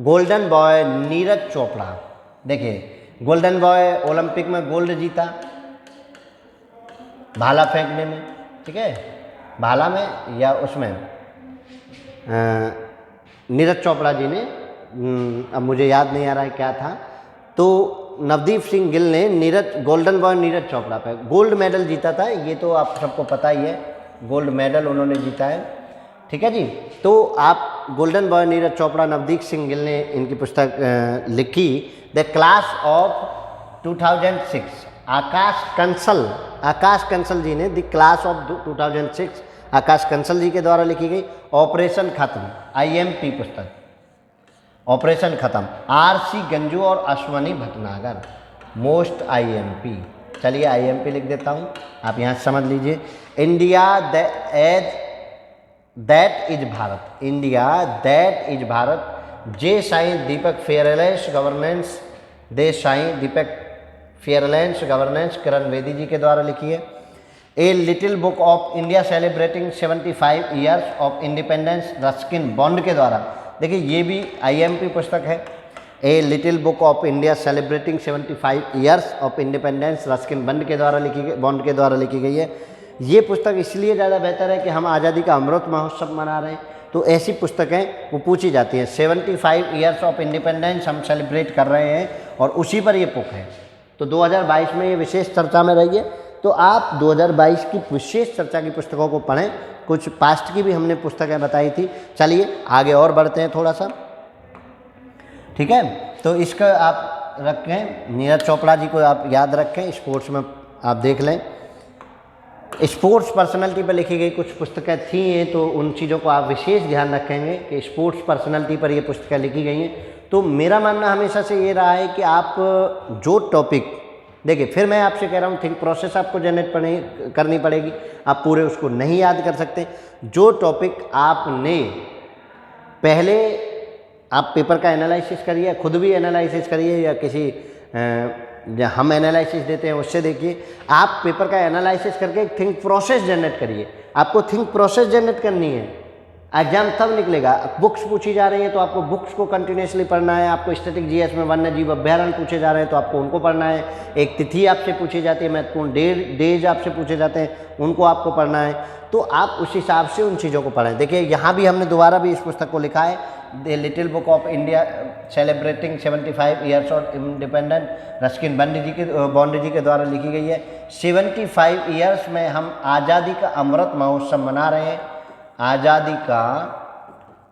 गोल्डन बॉय नीरज चोपड़ा, देखिए गोल्डन बॉय ओलंपिक में गोल्ड जीता भाला फेंकने में, ठीक है, भाला में या उसमें नीरज चोपड़ा जी ने, अब मुझे याद नहीं आ रहा है क्या था, तो नवदीप सिंह गिल ने गोल्डन बॉय नीरज चोपड़ा पे गोल्ड मेडल जीता था। ये तो आप सबको पता ही है, गोल्ड मेडल उन्होंने जीता है। ठीक है जी, तो आप गोल्डन बॉय नीरज चोपड़ा, नवदीप सिंह गिल ने इनकी पुस्तक लिखी। द क्लास ऑफ 2006, आकाश कंसल जी ने द क्लास ऑफ 2006 आकाश कंसल जी के द्वारा लिखी गई। ऑपरेशन खत्म, IMP पुस्तक, ऑपरेशन खत्म, RC गंजू और अश्वनी भटनागर, मोस्ट IMP। चलिए IMP लिख देता हूँ, आप यहाँ समझ लीजिए। India that is Bharat, J Sai Deepak fearless governance, Kiran Bedi ji के द्वारा लिखी है। A little book of India celebrating 75 years of independence, Ruskin Bond के द्वारा, देखिए ये भी IMP पुस्तक है। A little book of India celebrating 75 years of independence, Ruskin Bond के द्वारा लिखी गई है। ये पुस्तक इसलिए ज़्यादा बेहतर है कि हम आज़ादी का अमृत महोत्सव मना रहे हैं, तो ऐसी पुस्तकें वो पूछी जाती हैं। 75 ईयर्स ऑफ इंडिपेंडेंस हम सेलिब्रेट कर रहे हैं और उसी पर ये बुक है। तो 2022 में ये विशेष चर्चा में रही है, तो आप 2022 की विशेष चर्चा की पुस्तकों को पढ़ें। कुछ पास्ट की भी हमने पुस्तकें बताई थी। चलिए आगे और बढ़ते हैं थोड़ा सा, ठीक है। तो इसका आप रखें, नीरज चोपड़ा जी को आप याद रखें, स्पोर्ट्स में आप देख लें। स्पोर्ट्स पर्सनालिटी पर लिखी गई कुछ पुस्तकें थी, तो उन चीज़ों को आप विशेष ध्यान रखेंगे कि स्पोर्ट्स पर्सनालिटी पर ये पुस्तकें लिखी गई हैं। तो मेरा मानना हमेशा से ये रहा है कि आप जो टॉपिक, देखिए फिर मैं आपसे कह रहा हूँ, थिंक प्रोसेस आपको जनरेट करनी पड़ेगी, आप पूरे उसको नहीं याद कर सकते। जो टॉपिक आपने पहले, आप पेपर का एनालिसिस करिए, खुद भी एनालिसिस करिए या किसी हम एनालिसिस देते हैं उससे देखिए। आप पेपर का एनालिसिस करके थिंक प्रोसेस जनरेट करिए। आपको थिंक प्रोसेस जनरेट करनी है, एग्जाम तब निकलेगा। बुक्स पूछी जा रही है तो आपको बुक्स को कंटिन्यूसली पढ़ना है। आपको स्टैटिक जीएस में वन्य जीव अभ्यारण्य पूछे जा रहे हैं तो आपको उनको पढ़ना है। एक तिथि आपसे पूछी जाती है, महत्वपूर्ण डेज आपसे पूछे जाते हैं, उनको आपको पढ़ना है। तो आप उस हिसाब से उन चीज़ों को पढ़ें। देखिए यहाँ भी हमने दोबारा भी इस पुस्तक को लिखा है, the little book of India celebrating 75 years of independence, Ruskin Bond ji के द्वारा लिखी गई है। 75 ईयर्स में हम आज़ादी का अमृत महोत्सव मना रहे हैं। आज़ादी का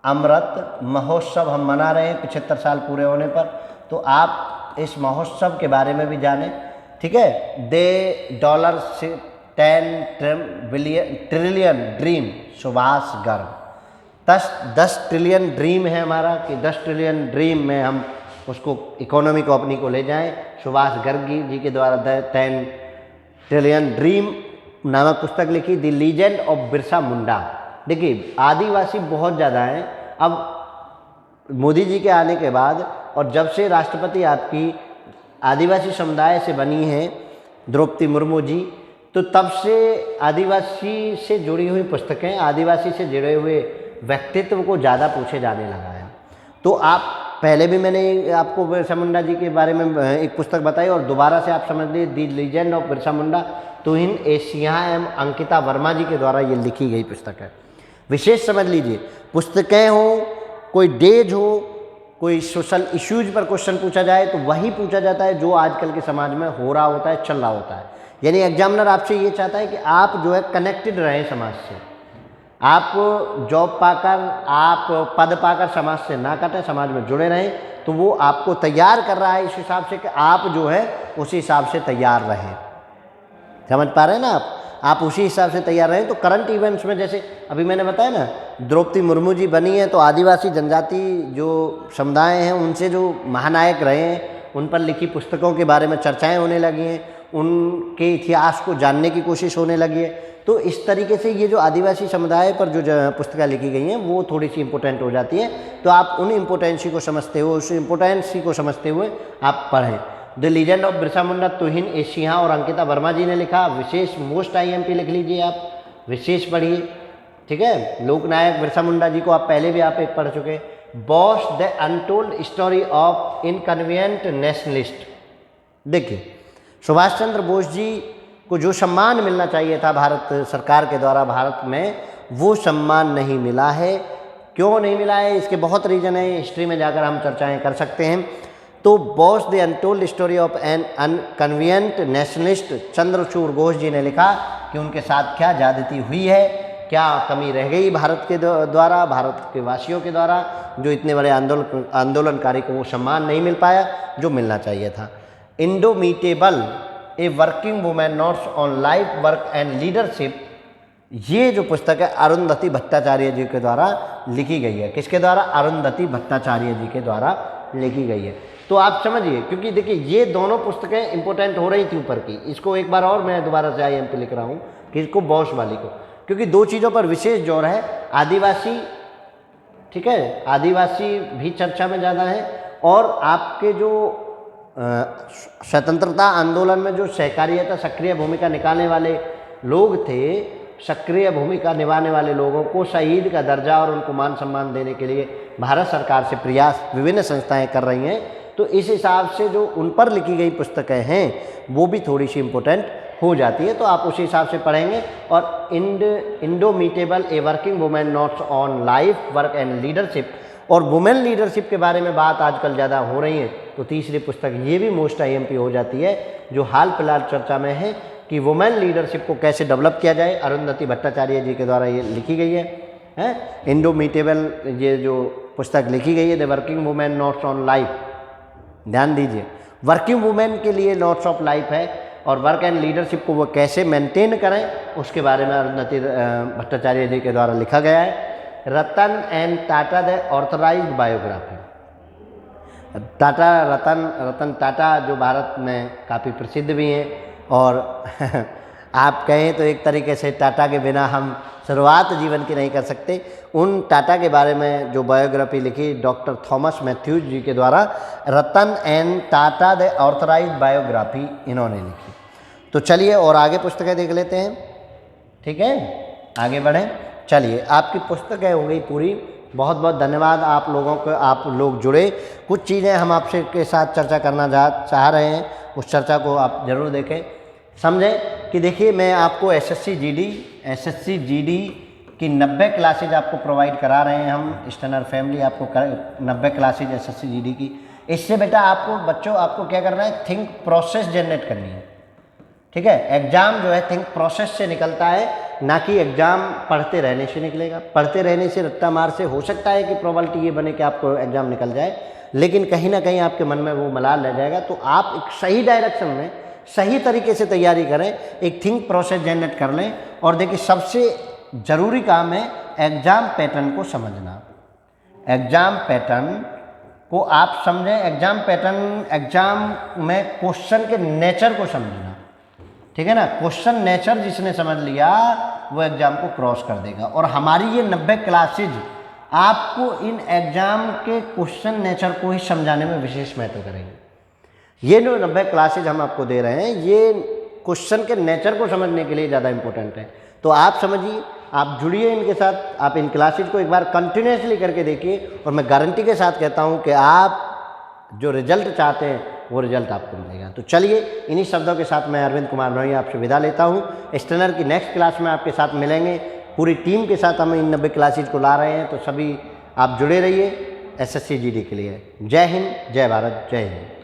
अमृत महोत्सव हम मना रहे हैं 75 साल पूरे होने पर। तो आप इस महोत्सव के बारे में भी जानें, ठीक है। $10 trillion dream, Subhash Garg. 10 trillion dream है हमारा कि 10 ट्रिलियन ड्रीम में हम उसको इकोनॉमी को अपनी को ले जाएं। सुभाष गर्ग जी के द्वारा 10 ट्रिलियन ड्रीम नामक पुस्तक लिखी। The legend of Birsa Munda. देखिए आदिवासी बहुत ज़्यादा हैं। अब मोदी जी के आने के बाद और जब से राष्ट्रपति आपकी आदिवासी समुदाय से बनी है द्रौपदी मुर्मू जी, तो तब से आदिवासी से जुड़ी हुई पुस्तकें, आदिवासी से जुड़े हुए व्यक्तित्व को ज़्यादा पूछे जाने लगा है। तो आप पहले भी मैंने आपको बिरसा मुंडा जी के बारे में एक पुस्तक बताई और दोबारा से आप समझ लीजिए दी लीजेंड ऑफ बिरसा मुंडा तुहिन ए सिंहा एवं अंकिता वर्मा जी के द्वारा ये लिखी गई पुस्तक है। विशेष समझ लीजिए, पुस्तकें हो, कोई डेज हो, कोई सोशल इश्यूज पर क्वेश्चन पूछा जाए तो वही पूछा जाता है जो आजकल के समाज में हो रहा होता है, चल रहा होता है। यानी एग्जामिनर आपसे ये चाहता है कि आप जो है कनेक्टेड रहें समाज से, आप जॉब पाकर, आप पद पाकर समाज से ना कटें, समाज में जुड़े रहें। तो वो आपको तैयार कर रहा है इस हिसाब से कि आप जो है उसी हिसाब से तैयार रहें। समझ पा रहे हैं ना आप उसी हिसाब से तैयार रहें। तो करंट इवेंट्स में जैसे अभी मैंने बताया ना, द्रौपदी मुर्मू जी बनी है तो आदिवासी जनजाति जो समुदाय हैं उनसे जो महानायक रहे हैं उन पर लिखी पुस्तकों के बारे में चर्चाएं होने लगी हैं, उनके इतिहास को जानने की कोशिश होने लगी है। तो इस तरीके से ये जो आदिवासी समुदाय पर जो पुस्तकें लिखी गई हैं वो थोड़ी सी इम्पोर्टेंट हो जाती हैं। तो आप उन इम्पोर्टेंसी को समझते हुए, उस इम्पोर्टेंसी को समझते हुए आप पढ़ें। The legend of Birsa Munda तुहिन ए सिंहा और अंकिता वर्मा जी ने लिखा। विशेष मोस्ट IMP लिख लीजिए आप, विशेष पढ़िए, ठीक है। लोकनायक बिरसा मुंडा जी को आप पहले भी आप एक पढ़ चुके। Boss the untold story of inconvenient nationalist. देखिए, सुभाष चंद्र बोस जी को जो सम्मान मिलना चाहिए था भारत सरकार के द्वारा भारत में, वो सम्मान नहीं मिला है। क्यों नहीं मिला है, इसके बहुत रीज़न है, हिस्ट्री में जाकर हम चर्चाएं कर सकते हैं। तो Bose the untold story of an inconvenient nationalist Chandrachur Ghose ji ने लिखा कि उनके साथ क्या ज्यादती हुई है, क्या कमी रह गई भारत के द्वारा, भारत के वासियों के द्वारा, जो इतने बड़े आंदोलनकारी को वो सम्मान नहीं मिल पाया जो मिलना चाहिए था। Indomitable a working women notes on life work and leadership, ये जो पुस्तक है अरुंधति भट्टाचार्य जी के द्वारा लिखी गई है। किसके द्वारा? अरुंधति भट्टाचार्य जी के द्वारा लिखी गई है। तो आप समझिए, क्योंकि देखिए ये दोनों पुस्तकें इंपॉर्टेंट हो रही थी ऊपर की, इसको एक बार और मैं दोबारा से IMP लिख रहा हूँ कि इसको बॉस वाली को, क्योंकि दो चीज़ों पर विशेष जोर है। आदिवासी, ठीक है, आदिवासी भी चर्चा में ज़्यादा है, और आपके जो स्वतंत्रता आंदोलन में जो सहकारिता सक्रिय भूमिका निकालने वाले लोग थे, सक्रिय भूमिका निभाने वाले लोगों को शहीद का दर्जा और उनको मान सम्मान देने के लिए भारत सरकार से प्रयास विभिन्न संस्थाएं कर रही हैं। तो इस हिसाब से जो उन पर लिखी गई पुस्तकें हैं वो भी थोड़ी सी इम्पोर्टेंट हो जाती है, तो आप उसी हिसाब से पढ़ेंगे। और indomitable a working women notes on life work and leadership, और वुमेन लीडरशिप के बारे में बात आजकल ज़्यादा हो रही है, तो तीसरी पुस्तक ये भी मोस्ट IMP हो जाती है, जो हाल फिलहाल चर्चा में है कि वुमेन लीडरशिप को कैसे डेवलप किया जाए। अरुंधति भट्टाचार्य जी के द्वारा ये लिखी गई है। इंडोमिटेबल ये जो पुस्तक लिखी गई है, the working women notes on life, ध्यान दीजिए, वर्किंग वुमेन के लिए नोट्स ऑफ लाइफ है, और वर्क एंड लीडरशिप को वो कैसे मेंटेन करें उसके बारे में अरुंधति भट्टाचार्य जी के द्वारा लिखा गया है। Ratan and Tata the authorised biography, Ratan Tata जो भारत में काफ़ी प्रसिद्ध भी हैं, और आप कहें तो एक तरीके से टाटा के बिना हम शुरुआत जीवन की नहीं कर सकते। उन टाटा के बारे में जो बायोग्राफी लिखी डॉक्टर थॉमस मैथ्यूज जी के द्वारा, Ratan and Tata the authorised biography इन्होंने लिखी। तो चलिए और आगे पुस्तकें देख लेते हैं, ठीक है, आगे बढ़ें। चलिए, आपकी पुस्तकें हो गई पूरी। बहुत बहुत धन्यवाद आप लोगों को, आप लोग जुड़े। कुछ चीज़ें हम आपसे के साथ चर्चा करना चाह रहे हैं, उस चर्चा को आप ज़रूर देखें, समझें कि देखिए मैं आपको SSC GD की 90 क्लासेज आपको प्रोवाइड करा रहे हैं हम, स्टैनर फैमिली आपको 90 क्लासेज SSC GD की। इससे बेटा आपको बच्चों आपको क्या करना है, थिंक प्रोसेस जनरेट करनी है, ठीक है। एग्ज़ाम जो है थिंक प्रोसेस से निकलता है, ना कि एग्ज़ाम पढ़ते रहने से निकलेगा। पढ़ते रहने से, रट्टा मार से हो सकता है कि प्रोबेबिलिटी ये बने कि आपको एग्ज़ाम निकल जाए, लेकिन कहीं ना कहीं आपके मन में वो मलाल रह जाएगा। तो आप एक सही डायरेक्शन में सही तरीके से तैयारी करें, एक थिंक प्रोसेस जनरेट कर लें। और देखिए सबसे ज़रूरी काम है एग्ज़ाम पैटर्न को समझना। एग्ज़ाम पैटर्न को आप समझें, एग्ज़ाम पैटर्न, एग्ज़ाम में क्वेश्चन के नेचर को समझना, ठीक है ना। क्वेश्चन नेचर जिसने समझ लिया वो एग्ज़ाम को क्रॉस कर देगा। और हमारी ये 90 क्लासेज आपको इन एग्ज़ाम के क्वेश्चन नेचर को ही समझाने में विशेष महत्व करेंगे। ये जो 90 क्लासेज हम आपको दे रहे हैं ये क्वेश्चन के नेचर को समझने के लिए ज़्यादा इम्पोर्टेंट है। तो आप समझिए, आप जुड़िए इनके साथ, आप इन क्लासेज को एक बार कंटिन्यूसली करके देखिए और मैं गारंटी के साथ कहता हूँ कि आप जो रिजल्ट चाहते हैं वो रिजल्ट आपको मिलेगा। तो चलिए, इन्हीं शब्दों के साथ मैं अरविंद कुमार नोई आपसे विदा लेता हूँ। स्टेनर की नेक्स्ट क्लास में आपके साथ मिलेंगे, पूरी टीम के साथ हम इन 90 क्लासेज को ला रहे हैं। तो सभी आप जुड़े रहिए SSC GD के लिए। जय हिंद, जय भारत, जय हिंद।